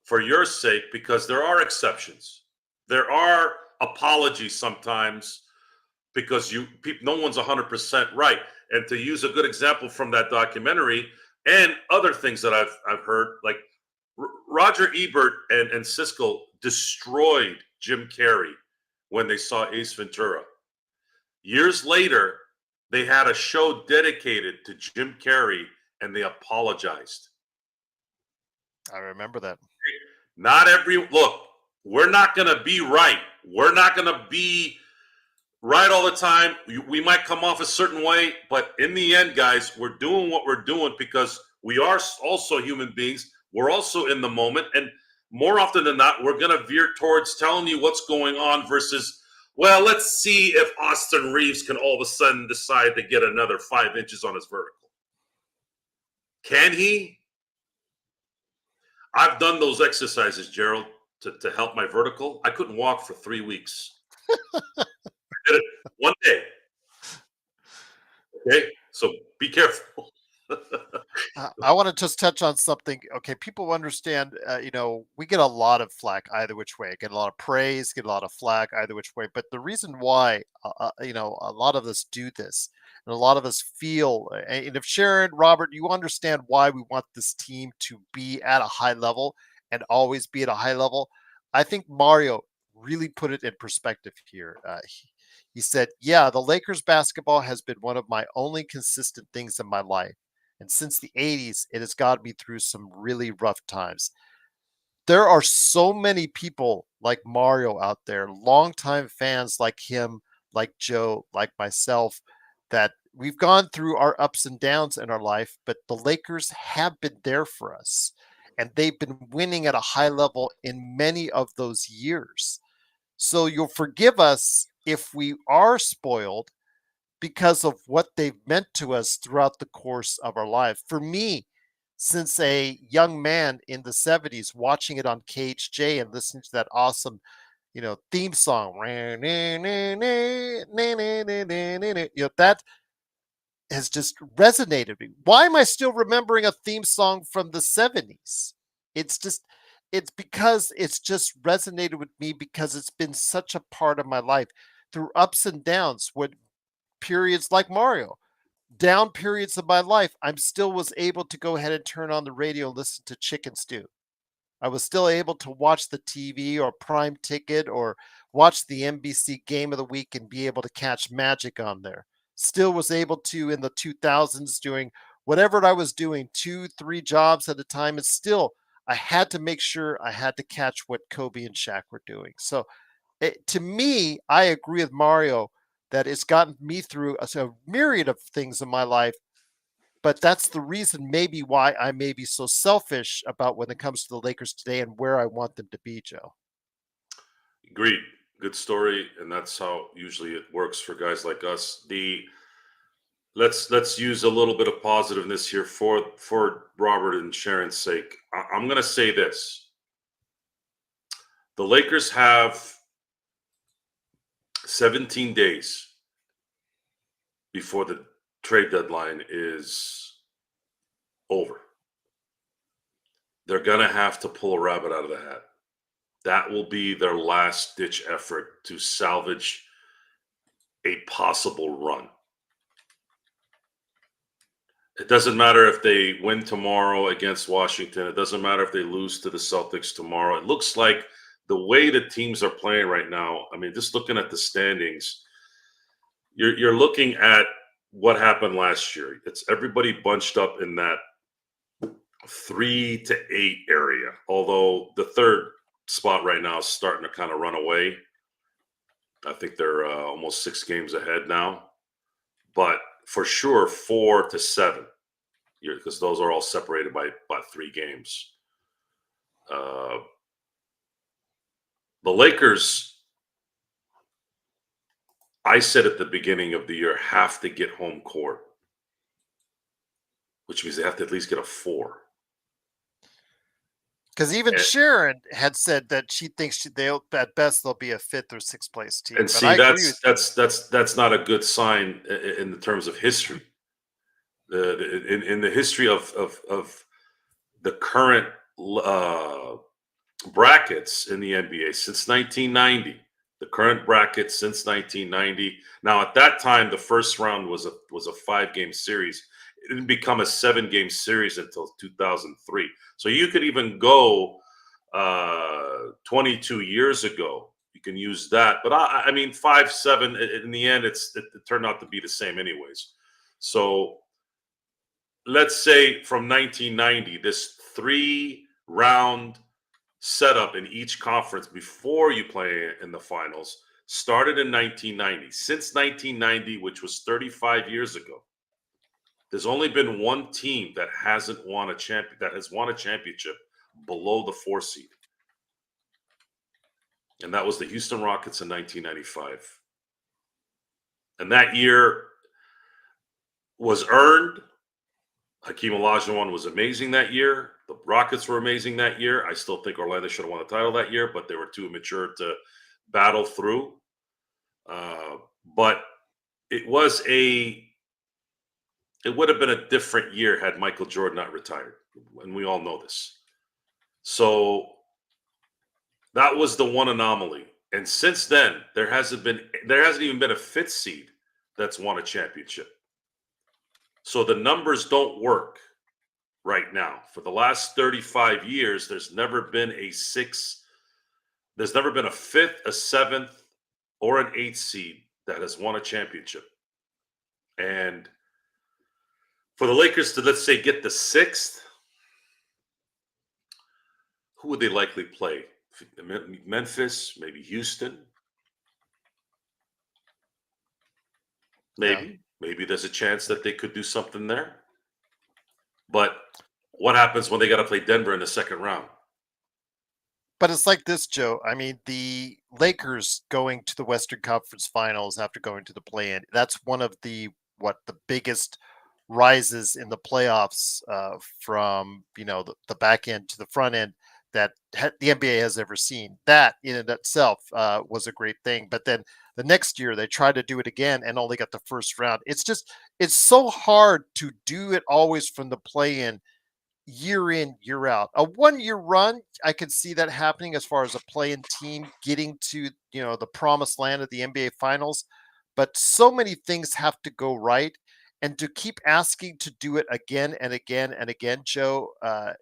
for your sake, because there are exceptions. There are apologies sometimes, because no one's 100% right. And to use a good example from that documentary and other things that I've heard, like Roger Ebert and Siskel destroyed Jim Carrey when they saw Ace Ventura. Years later, they had a show dedicated to Jim Carrey, and they apologized. I remember that. Look, we're not going to be right. We're not going to be right all the time. We might come off a certain way, but in the end, guys, we're doing what we're doing because we are also human beings. We're also in the moment. And more often than not, we're going to veer towards telling you what's going on versus, well, let's see if Austin Reeves can all of a sudden decide to get another 5 inches on his vertical. Can he? I've done those exercises, Gerald, to help my vertical. I couldn't walk for 3 weeks. I did it one day. Okay, so be careful. I want to just touch on something. Okay, people understand, we get a lot of flack either which way. Get a lot of praise, get a lot of flack either which way. But the reason why, a lot of us do this, and a lot of us feel, and if Sharon, Robert, you understand why we want this team to be at a high level and always be at a high level, I think Mario really put it in perspective here. He said, "Yeah, the Lakers basketball has been one of my only consistent things in my life. And since the 80s, it has got me through some really rough times." There are so many people like Mario out there, longtime fans like him, like Joe, like myself, that we've gone through our ups and downs in our life, but the Lakers have been there for us. And they've been winning at a high level in many of those years. So you'll forgive us if we are spoiled because of what they've meant to us throughout the course of our life. For me, since a young man in the 70s, watching it on KHJ and listening to that awesome, theme song. That has just resonated with me. Why am I still remembering a theme song from the 70s? It's just it's because it's just resonated with me because it's been such a part of my life through ups and downs, with periods like Mario, down periods of my life, I'm still was able to go ahead and turn on the radio and listen to Chicken Stew. I was still able to watch the TV or Prime Ticket or watch the NBC Game of the Week and be able to catch Magic on there. Still was able to in the 2000s doing whatever I was doing, 2, 3 jobs at a time. And still, I had to make sure I had to catch what Kobe and Shaq were doing. So to me, I agree with Mario that it's gotten me through a myriad of things in my life, but that's the reason maybe why I may be so selfish about when it comes to the Lakers today and where I want them to be, Joe. Agreed. Good story, and that's how usually it works for guys like us. The let's use a little bit of positiveness here for Robert and Sharon's sake. I'm going to say this: the Lakers have 17 days before the trade deadline is over. They're going to have to pull a rabbit out of the hat. That will be their last ditch effort to salvage a possible run. It doesn't matter if they win tomorrow against Washington. It doesn't matter if they lose to the Celtics tomorrow. It looks like the way the teams are playing right now, I mean, just looking at the standings, you're looking at what happened last year. It's everybody bunched up in that 3 to 8 area, although the third spot right now is starting to kind of run away. I think they're almost 6 games ahead now. But for sure, 4 to 7, because those are all separated by 3 games. The Lakers, I said at the beginning of the year, have to get home court, which means they have to at least get a 4. Because even And, Sharon had said that she thinks they'll at best they'll be a 5th or 6th place team. and But see, I agree with you. that's not a good sign in the terms of history. In the history of the current brackets in the NBA since 1990. The current bracket since 1990. Now, at that time, the first round was a 5-game series. It didn't become a 7-game series until 2003. So you could even go 22 years ago. You can use that, but I mean 5-7. In the end, it turned out to be the same, anyways. So let's say from 1990, this 3-round setup in each conference before you play in the finals started in 1990. Since 1990, which was 35 years ago, there's only been one team that has won a championship below the 4 seed. And that was the Houston Rockets in 1995. And that year was earned. Hakeem Olajuwon was amazing that year. The Rockets were amazing that year. I still think Orlando should have won the title that year, but they were too immature to battle through. But it would have been a different year had Michael Jordan not retired, and we all know this. So that was the one anomaly. And since then, there hasn't even been a 5th seed that's won a championship. So the numbers don't work right now. For the last 35 years, there's never been a 5th, a 7th, or an 8th seed that has won a championship. And for the Lakers to, let's say, get the 6th, who would they likely play? Memphis, maybe Houston. Maybe there's a chance that they could do something there. But what happens when they got to play Denver in the 2nd round? But it's like this, Joe. I mean, the Lakers going to the Western Conference Finals after going to the play-in, that's one of the biggest rises in the playoffs from the back end to the front end that the NBA has ever seen. That in and itself was a great thing. But then the next year they tried to do it again and only got the first round. It's so hard to do it always from the play in, year out. A 1 year run, I could see that happening as far as a play-in team getting to, the promised land of the NBA finals. But so many things have to go right. And to keep asking to do it again and again and again, Joe,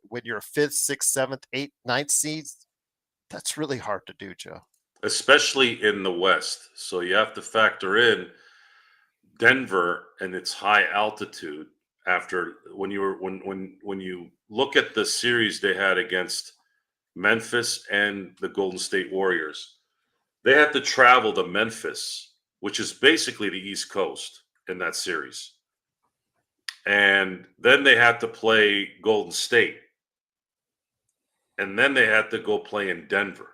when you're a fifth, sixth, seventh, eighth, ninth seeds, that's really hard to do, Joe. especially in the West. So you have to factor in Denver and its high altitude. After when you look at the series they had against Memphis and the Golden State Warriors, they had to travel to Memphis, which is basically the East Coast in that series. And then they had to play Golden State. And then they had to go play in Denver.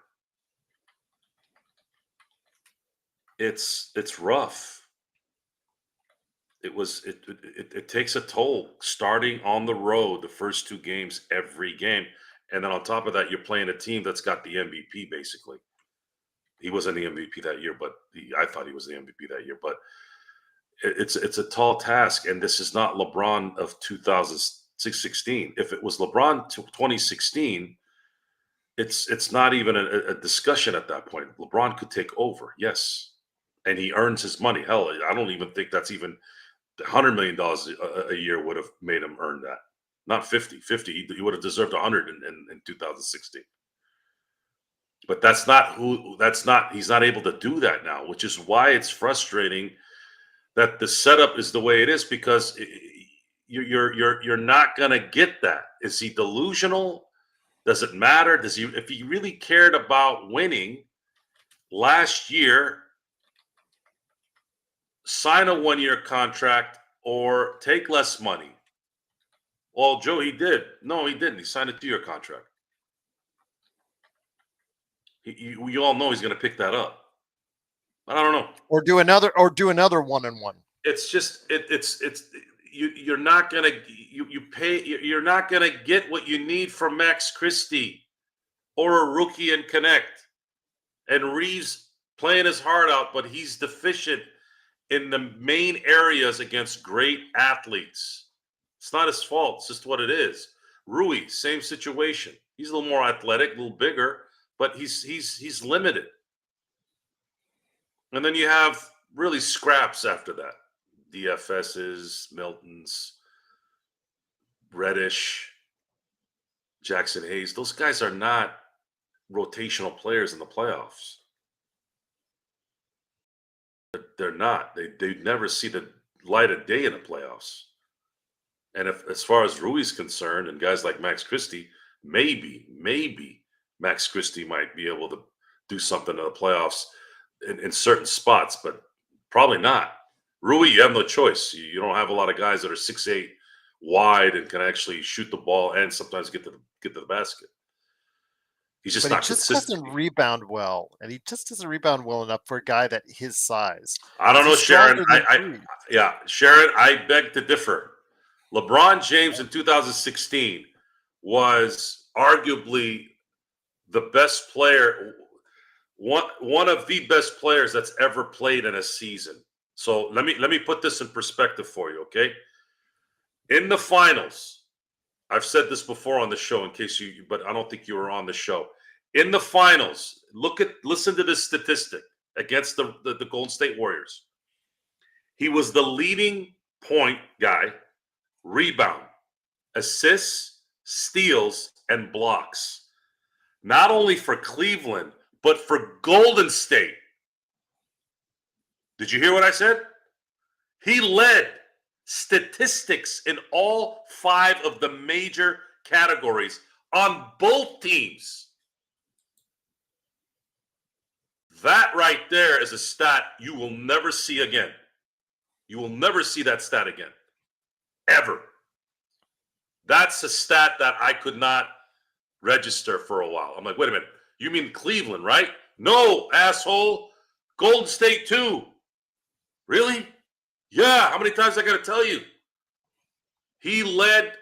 It's rough. It takes a toll starting on the road the first two games every game. And then on top of that, you're playing a team that's got the MVP basically. He wasn't the MVP that year, but I thought he was the MVP that year. But it's a tall task, and this is not LeBron of 2016. If it was LeBron 2016, it's not even a discussion at that point. LeBron could take over, yes, and he earns his money. Hell, I don't even think that's even $100 million a year would have made him earn that. Not 50. He would have deserved 100 in 2016. But he's not able to do that now, which is why it's frustrating that the setup is the way it is, because you're not going to get that. Is he delusional? Does it matter? If he really cared about winning last year, sign a 1-year contract or take less money. Well, Joe, he did. No, he didn't. He signed a 2-year contract. We all know he's going to pick that up. But I don't know. Or do another 1-on-1. It's just you're not gonna you're not gonna get what you need from Max Christie or a rookie in Connect. And Reeves playing his heart out, but he's deficient in the main areas against great athletes. It's not his fault. It's just what it is. Rui, same situation. He's a little more athletic, a little bigger, but he's limited. And then you have really scraps after that. DFS's, Milton's, Reddish, Jackson Hayes. Those guys are not rotational players in the playoffs. They're not. They never see the light of day in the playoffs. And as far as Rui's concerned, and guys like Max Christie, maybe Max Christie might be able to do something in the playoffs in certain spots, but probably not. Rui, you have no choice. You don't have a lot of guys that are 6'8", wide, and can actually shoot the ball and sometimes get to the basket. He's just not consistent. He just doesn't rebound well, and he just doesn't rebound well enough for a guy that his size. I don't know, Sharon. Sharon, I beg to differ. LeBron James in 2016 was arguably the best player, one of the best players that's ever played in a season. So let me put this in perspective for you, okay? In the finals, I've said this before on the show but I don't think you were on the show. In the finals, listen to this statistic against the Golden State Warriors. He was the leading point guy, rebound, assists, steals, and blocks. Not only for Cleveland, but for Golden State. Did you hear what I said? He led statistics in all 5 of the major categories on both teams. That right there is a stat you will never see again. You will never see that stat again. Ever. That's a stat that I could not register for a while. I'm like, wait a minute. You mean Cleveland, right? No, asshole. Golden State too. Really? Yeah. How many times I got to tell you? He led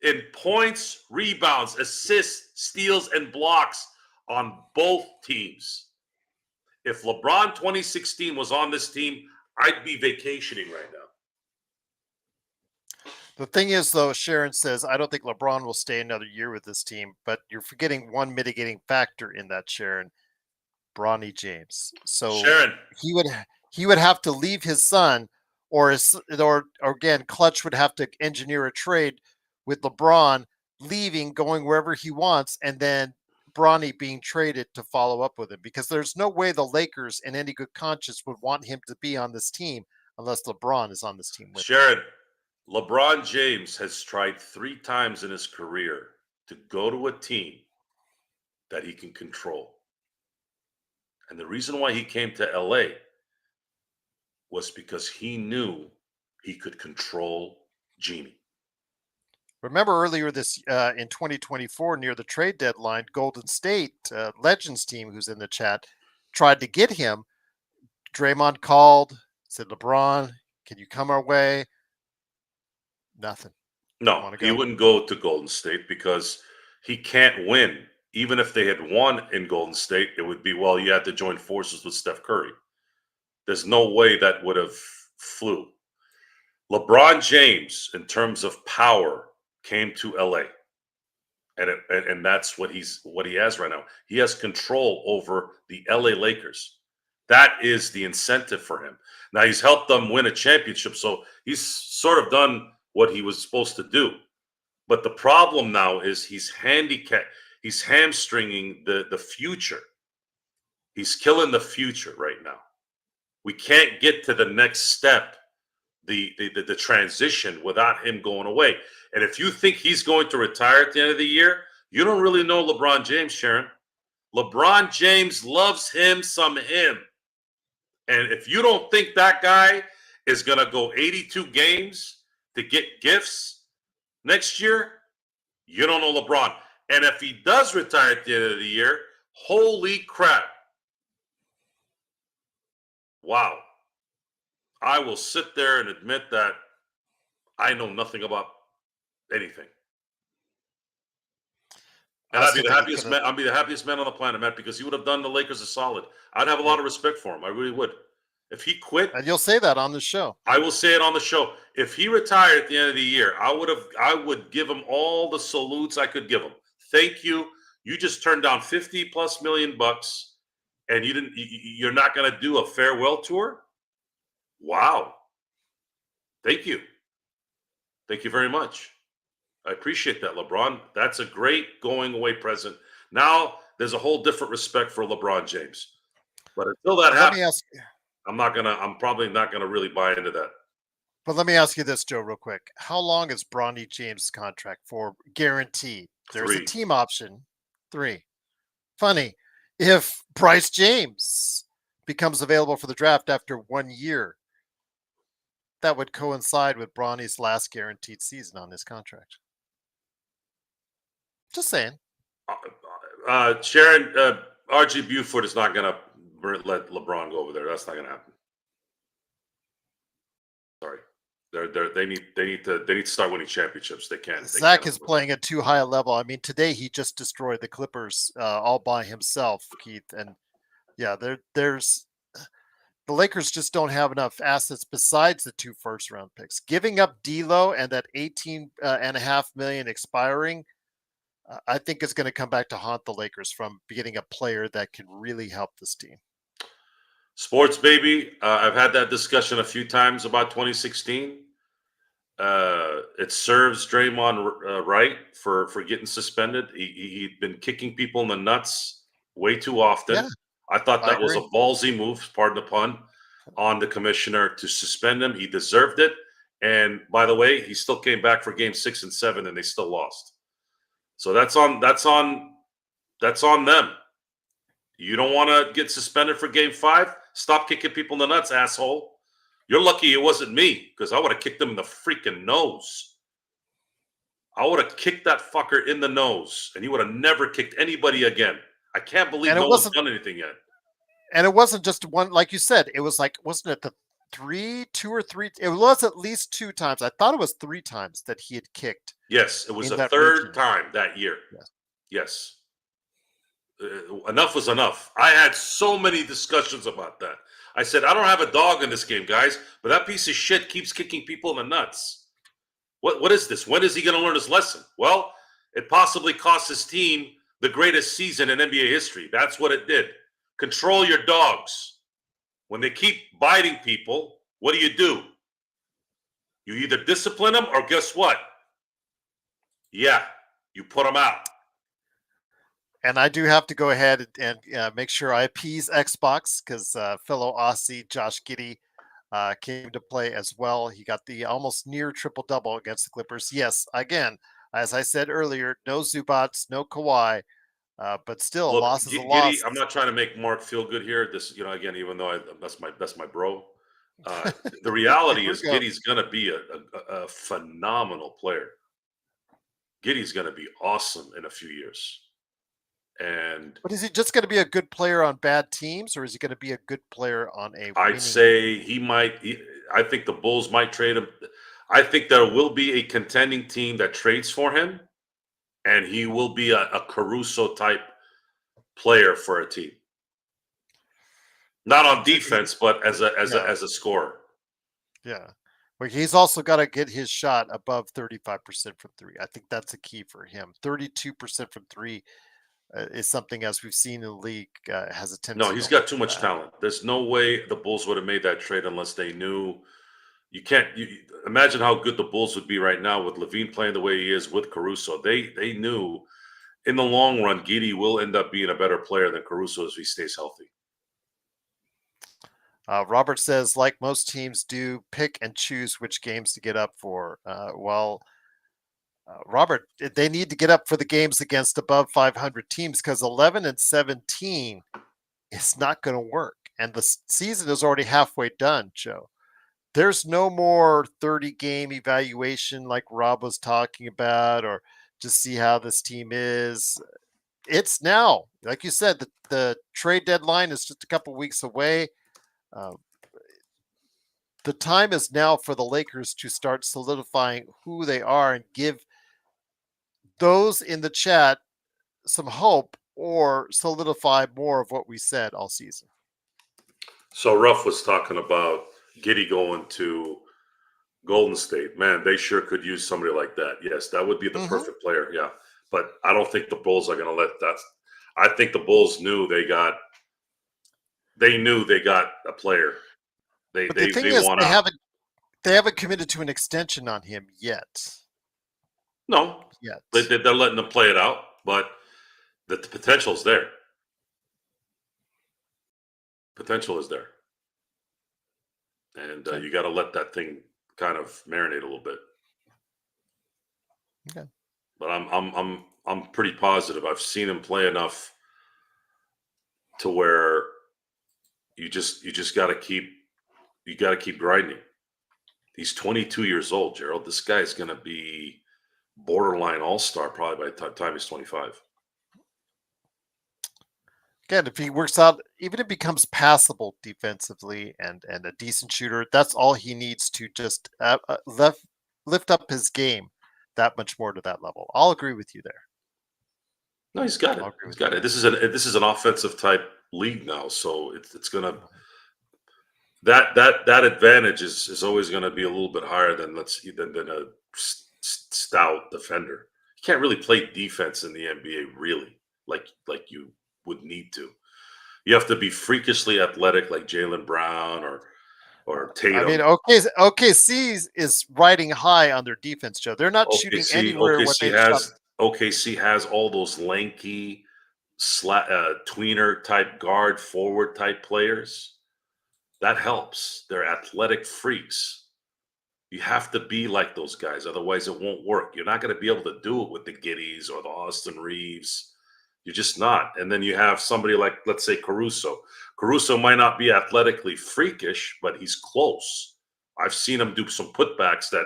in points, rebounds, assists, steals, and blocks on both teams. If LeBron 2016 was on this team, I'd be vacationing right now. The thing is, though, Sharon says, I don't think LeBron will stay another year with this team, but you're forgetting one mitigating factor in that, Sharon. Bronny James. So Sharon, he would he would have to leave his son, or again, Clutch would have to engineer a trade with LeBron leaving, going wherever he wants, and then Bronny being traded to follow up with him. Because there's no way the Lakers, in any good conscience, would want him to be on this team unless LeBron is on this team with him. Sharon, LeBron James has tried 3 times in his career to go to a team that he can control. And the reason why he came to LA was because he knew he could control Genie. Remember earlier this in 2024, near the trade deadline, Golden State Legends team, who's in the chat, tried to get him. Draymond called, said, LeBron, can you come our way? Nothing. No, he wouldn't go to Golden State because he can't win. Even if they had won in Golden State, it would be, well, you had to join forces with Steph Curry. There's no way that would have flew. LeBron James, in terms of power, came to LA. And that's what he has right now. He has control over the LA Lakers. That is the incentive for him. Now he's helped them win a championship, so he's sort of done what he was supposed to do. But the problem now is he's hamstringing the future. He's killing the future right now. We can't get to the next step, the transition, without him going away. And if you think he's going to retire at the end of the year, you don't really know LeBron James, Sharon. LeBron James loves him some him. And if you don't think that guy is going to go 82 games to get gifts next year, you don't know LeBron. And if he does retire at the end of the year, holy crap. Wow. I will sit there and admit that I know nothing about anything. And I'd be the happiest man. I'd be the happiest man on the planet, Matt, because he would have done the Lakers a solid. I'd have a lot of respect for him. I really would. If he quit, and you'll say that on the show. I will say it on the show. If he retired at the end of the year, I would give him all the salutes I could give him. Thank you. You just turned down $50+ million, and you're not going to do a farewell tour. Wow. Thank you. Thank you very much. I appreciate that, LeBron. That's a great going away present. Now there's a whole different respect for LeBron James. But until that happens, I'm probably not gonna really buy into that. But let me ask you this, Joe, real quick. How long is Bronny James' contract for guaranteed? There's 3. a team option. 3. Funny. If Bryce James becomes available for the draft after 1 year, that would coincide with Bronny's last guaranteed season on his contract. Just saying. Sharon, R.G. Buford is not going to let LeBron go over there. That's not going to happen. Sorry, they need to start winning championships. They can't. Zach is playing at too high a level. I mean, today he just destroyed the Clippers all by himself, Keith. And yeah, there's the Lakers just don't have enough assets besides the 2 first-round picks. Giving up D'Lo and that $18.5 million expiring, I think it's going to come back to haunt the Lakers from getting a player that can really help this team. Sports, baby. I've had that discussion a few times about 2016. It serves Draymond right for getting suspended. He'd been kicking people in the nuts way too often. Yeah, I thought that was a ballsy move, pardon the pun, on the commissioner to suspend him. He deserved it. And by the way, he still came back for game 6 and 7, and they still lost. So that's on them. You don't want to get suspended for game 5? Stop kicking people in the nuts, asshole. You're lucky it wasn't me, because I would have kicked him in the freaking nose. I would have kicked that fucker in the nose, and he would have never kicked anybody again. I can't believe no one's done anything yet. And it wasn't just one, like you said, it was like, wasn't it two or three. It was at least 2 times. I thought it was 3 times that he had kicked Yes, it was in a that third region. time that year. Yes. Yes. Enough was enough. I had so many discussions about that. I said, I don't have a dog in this game, guys, but that piece of shit keeps kicking people in the nuts. What is this? When is he going to learn his lesson? Well, it possibly cost his team the greatest season in NBA history. That's what it did. Control your dogs. When they keep biting people, what do? You either discipline them or guess what? Yeah, you put them out. And I do have to go ahead and make sure I appease Xbox because fellow Aussie Josh Giddey came to play as well. He got the almost near triple double against the Clippers. Yes, again, as I said earlier, no Zubats, no Kawhi, but still, a Look, loss is a Giddy, loss. I'm not trying to make Mark feel good here. This, again, even though that's my bro. The Here reality we is go. Giddy's going to be a phenomenal player. Giddy's going to be awesome in a few years. And But is he just going to be a good player on bad teams, or is he going to be a good player on a I'd winning say team? he might. I think the Bulls might trade him. I think there will be a contending team that trades for him, and he will be a Caruso type player for a team. Not on defense, but as Yeah, a scorer. yeah. Well, he's also got to get his shot above 35% from three. I think that's a key for him. 32% from three is something, as we've seen in the league, has a No, tendency to he's hold got too him much back. talent. There's no way the Bulls would have made that trade unless they knew. You can't imagine how good the Bulls would be right now with Levine playing the way he is with Caruso. They knew in the long run, Giddy will end up being a better player than Caruso if he stays healthy. Robert says, like most teams do, pick and choose which games to get up for. Robert, they need to get up for the games against above 500 teams because 11 and 17 is not going to work. And the season is already halfway done, Joe. There's no more 30-game evaluation like Rob was talking about, or just see how this team is. It's now, like you said, the trade deadline is just a couple weeks away. Uh, the time is now for the Lakers to start solidifying who they are and give those in the chat some hope or solidify more of what we said all season. So Ruff was talking about Giddy going to Golden State. Man, they sure could use somebody like that. Yes, that would be the Mm-hmm. perfect player. Yeah. But I don't think the Bulls are going to let that. I think the Bulls knew they got a player. But the thing They is, want out. they haven't committed to an extension on him yet. No, Yet. they're letting them play it out, but the potential's there. Potential is there, and Okay. you got to let that thing kind of marinate a little bit. Okay. But I'm pretty positive. I've seen him play enough to where you just got to keep grinding. He's 22 years old, Gerald. This guy's going to be borderline all-star probably by the time he's 25. Again, if he works out, even if he becomes passable defensively and a decent shooter, that's all he needs to just lift up his game that much more to that level. I'll agree with you there. No, he's got it. I'll agree He's with you got it. there. This is an offensive type league now, so it's gonna that advantage is always going to be a little bit higher than than a stout defender. You can't really play defense in the NBA really like you would need to. You have to be freakishly athletic like Jaylen Brown or I mean, Tatum. OKC is riding high on their defense, Joe. They're not shooting anywhere when they shot. OKC has all those lanky tweener type guard forward type players. That helps. They're athletic freaks. You have to be like those guys, otherwise it won't work. You're not going to be able to do it with the Giddies or the Austin Reeves. You're just not. And then you have somebody like, let's say, Caruso. Caruso might not be athletically freakish, but he's close. I've seen him do some putbacks that,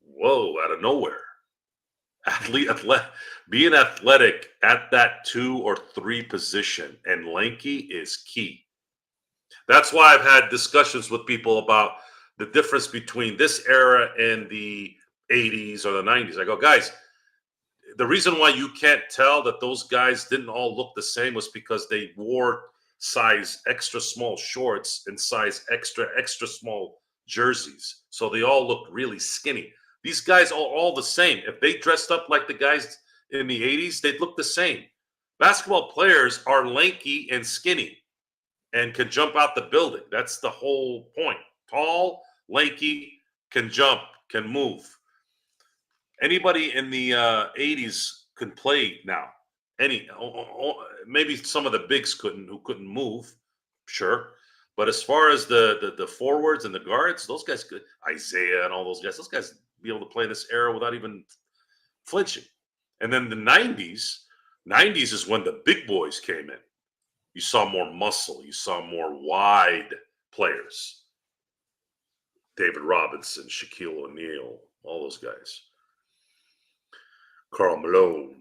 whoa, out of nowhere. Being athletic at that 2 or 3 position and lanky is key. That's why I've had discussions with people about the difference between this era and the 80s or the 90s. I go, guys, the reason why you can't tell that those guys didn't all look the same was because they wore size extra small shorts and size extra small jerseys. So they all looked really skinny. These guys are all the same. If they dressed up like the guys in the 80s, they'd look the same. Basketball players are lanky and skinny and can jump out the building. That's the whole point. Tall, lanky, can jump, can move. Anybody in the 80s can play now. Maybe some of the bigs who couldn't move, sure. But as far as the forwards and the guards, those guys could, Isaiah and all those guys be able to play in this era without even flinching. And then the 90s is when the big boys came in. You saw more muscle, you saw more wide players. David Robinson, Shaquille O'Neal, all those guys. Karl Malone.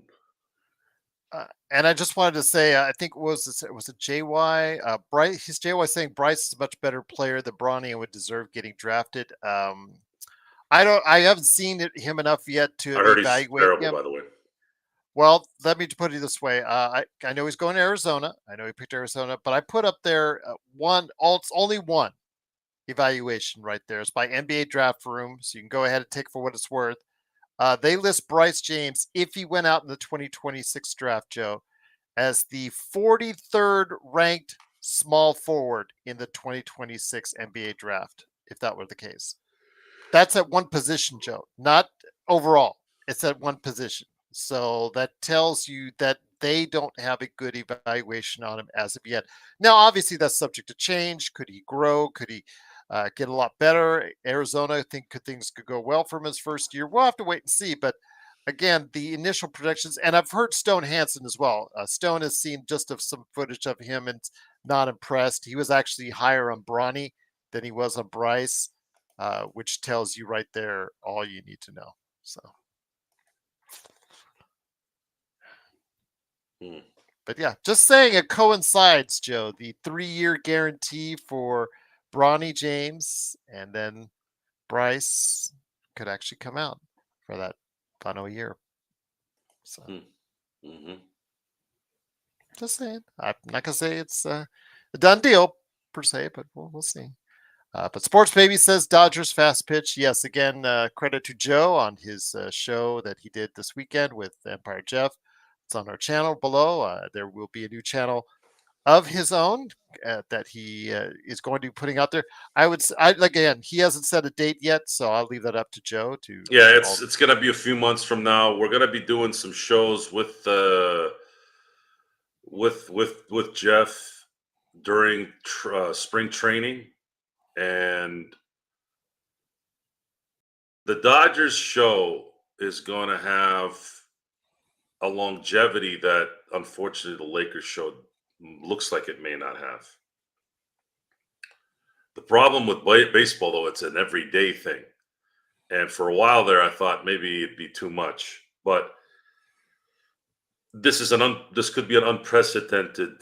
And I just wanted to say, I think was it JY? Bryce, he's JY saying Bryce is a much better player than Bronny and would deserve getting drafted. I haven't seen him enough yet to I heard he's evaluate terrible, him. by the way. Well, let me put it this way. I know he's going to Arizona. I know he picked Arizona, but I put up there it's only one evaluation right there. It's by NBA Draft Room, so you can go ahead and take it for what it's worth. They list Bryce James, if he went out in the 2026 draft, Joe, as the 43rd ranked small forward in the 2026 NBA draft, if that were the case. That's at one position, Joe, not overall. It's at one position. So that tells you that they don't have a good evaluation on him as of yet. Now, obviously, that's subject to change. Could he grow? Could he get a lot better? Arizona, I think things could go well from his first year. We'll have to wait and see. But again, the initial predictions, and I've heard Stone Hansen as well. Stone has seen just some footage of him and not impressed. He was actually higher on Bronny than he was on Bryce, which tells you right there all you need to know. So. But yeah, just saying it coincides, Joe. The 3-year guarantee for Bronny James and then Bryce could actually come out for that final year. So just saying. I'm not gonna say it's a done deal per se, but we'll see. But Sports Baby says Dodgers fast pitch. Yes, again, credit to Joe on his show that he did this weekend with Empire Jeff. It's on our channel below. There will be a new channel of his own that he is going to be putting out there. Again, he hasn't set a date yet, so I'll leave that up to Joe to. Yeah, it's going to be a few months from now. We're going to be doing some shows with Jeff during spring training, and the Dodgers show is going to have a longevity that unfortunately the Lakers show looks like it may not have. The problem with baseball, though, it's an everyday thing. And for a while there, I thought maybe it'd be too much. But this could be an unprecedented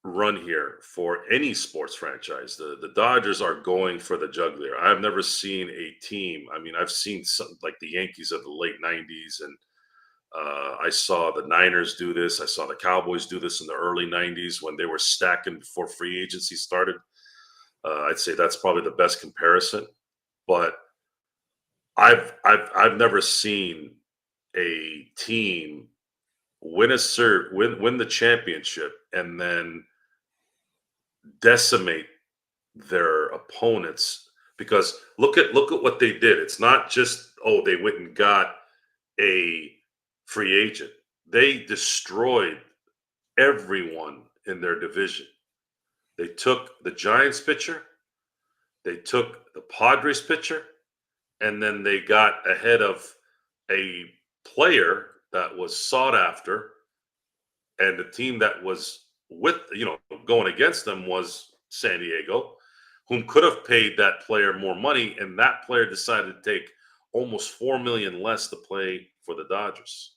run here for any sports franchise. The Dodgers are going for the jugular. I've never seen a team. I mean, I've seen some like the Yankees of the late 90s, and I saw the Niners do this. I saw the Cowboys do this in the early 90s when they were stacking before free agency started. I'd say that's probably the best comparison. But I've never seen a team win the championship and then decimate their opponents, because look at what they did. It's not just they went and got a free agent. They destroyed everyone in their division. They took the Giants pitcher, they took the Padres pitcher, and then they got ahead of a player that was sought after, and the team that was going against them was San Diego, whom could have paid that player more money, and that player decided to take almost $4 million less to play for the Dodgers.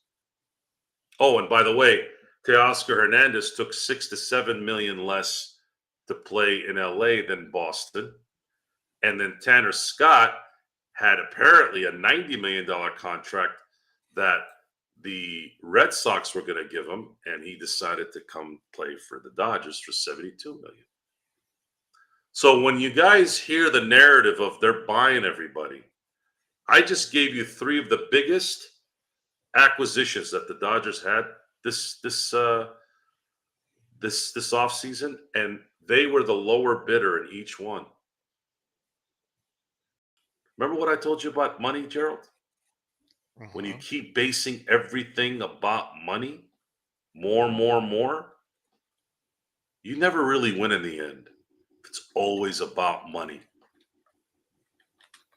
Oh, and by the way, Teoscar Hernandez took $6 to $7 million less to play in LA than Boston. And then Tanner Scott had apparently a $90 million contract that the Red Sox were going to give him, and he decided to come play for the Dodgers for $72 million. So when you guys hear the narrative of they're buying everybody, I just gave you three of the biggest acquisitions that the Dodgers had this offseason, and they were the lower bidder in each one. Remember what I told you about money, Gerald? When you keep basing everything about money, more, you never really win in the end. It's always about money.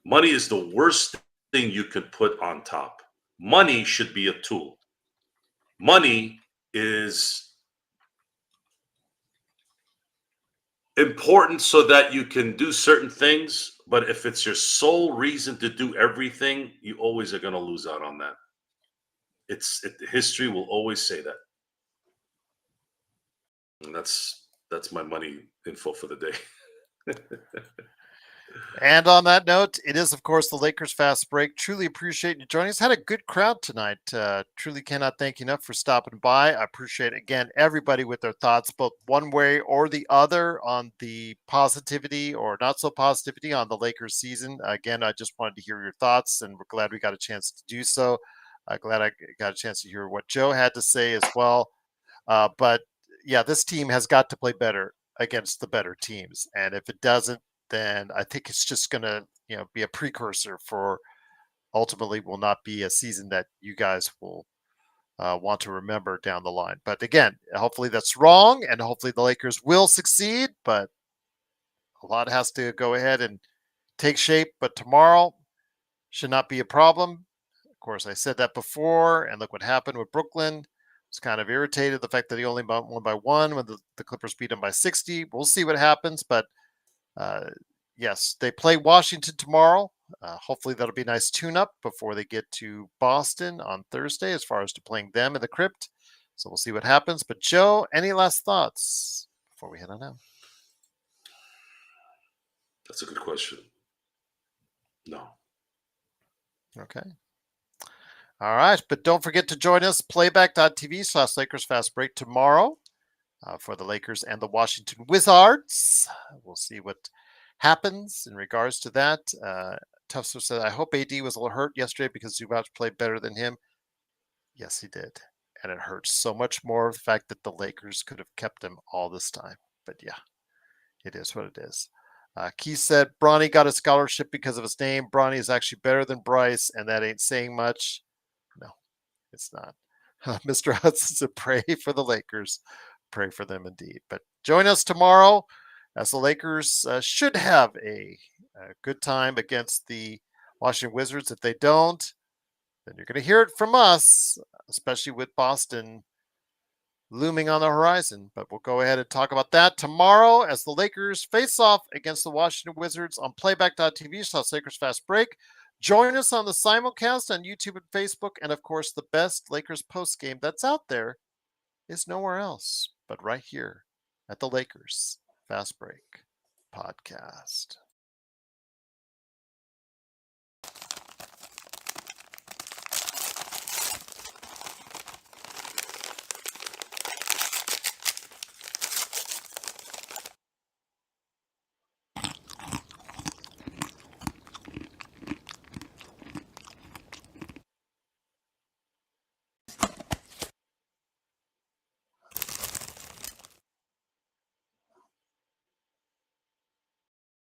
Money is the worst thing you can put on top. Money should be a tool. Money is important so that you can do certain things, but if it's your sole reason to do everything, you always are going to lose out on that. History will always say that. And that's my money info for the day. And on that note, it is, of course, the Lakers Fast Break. Truly appreciate you joining us. Had a good crowd tonight. Truly cannot thank you enough for stopping by. I appreciate, again, everybody with their thoughts, both one way or the other, on the positivity or not so positivity on the Lakers season. Again, I just wanted to hear your thoughts, and we're glad we got a chance to do so. Glad I got a chance to hear what Joe had to say as well. But yeah, this team has got to play better against the better teams. And if it doesn't, then I think it's just going to, be a precursor for ultimately will not be a season that you guys will want to remember down the line. But again, hopefully that's wrong, and hopefully the Lakers will succeed. But a lot has to go ahead and take shape. But tomorrow should not be a problem. Of course, I said that before, and look what happened with Brooklyn. I was kind of irritated the fact that he only won by one when the Clippers beat him by 60. We'll see what happens, but yes, they play Washington tomorrow. Hopefully that'll be a nice tune-up before they get to Boston on Thursday as far as to playing them in the crypt. So we'll see what happens. But Joe, any last thoughts before we head on out? That's a good question. No. Okay. All right. But don't forget to join us, playback.tv/Lakers Fast Break tomorrow for the Lakers and the Washington Wizards. We'll see what happens in regards to that. Tufso said, I hope AD was a little hurt yesterday because Zubac played better than him. Yes, he did. And it hurts so much more the fact that the Lakers could have kept him all this time. But yeah, it is what it is. Keith said, Bronny got a scholarship because of his name. Bronny is actually better than Bryce, and that ain't saying much. No, it's not. Mr. Hudson said, pray for the Lakers. Pray for them indeed. But join us tomorrow as the Lakers should have a good time against the Washington Wizards. If they don't, then you're going to hear it from us, especially with Boston looming on the horizon. But we'll go ahead and talk about that tomorrow as the Lakers face off against the Washington Wizards on playback.tv/Lakers Fast Break. Join us on the simulcast on YouTube and Facebook. And of course, the best Lakers post game that's out there is nowhere else but right here at the Lakers Fast Break podcast.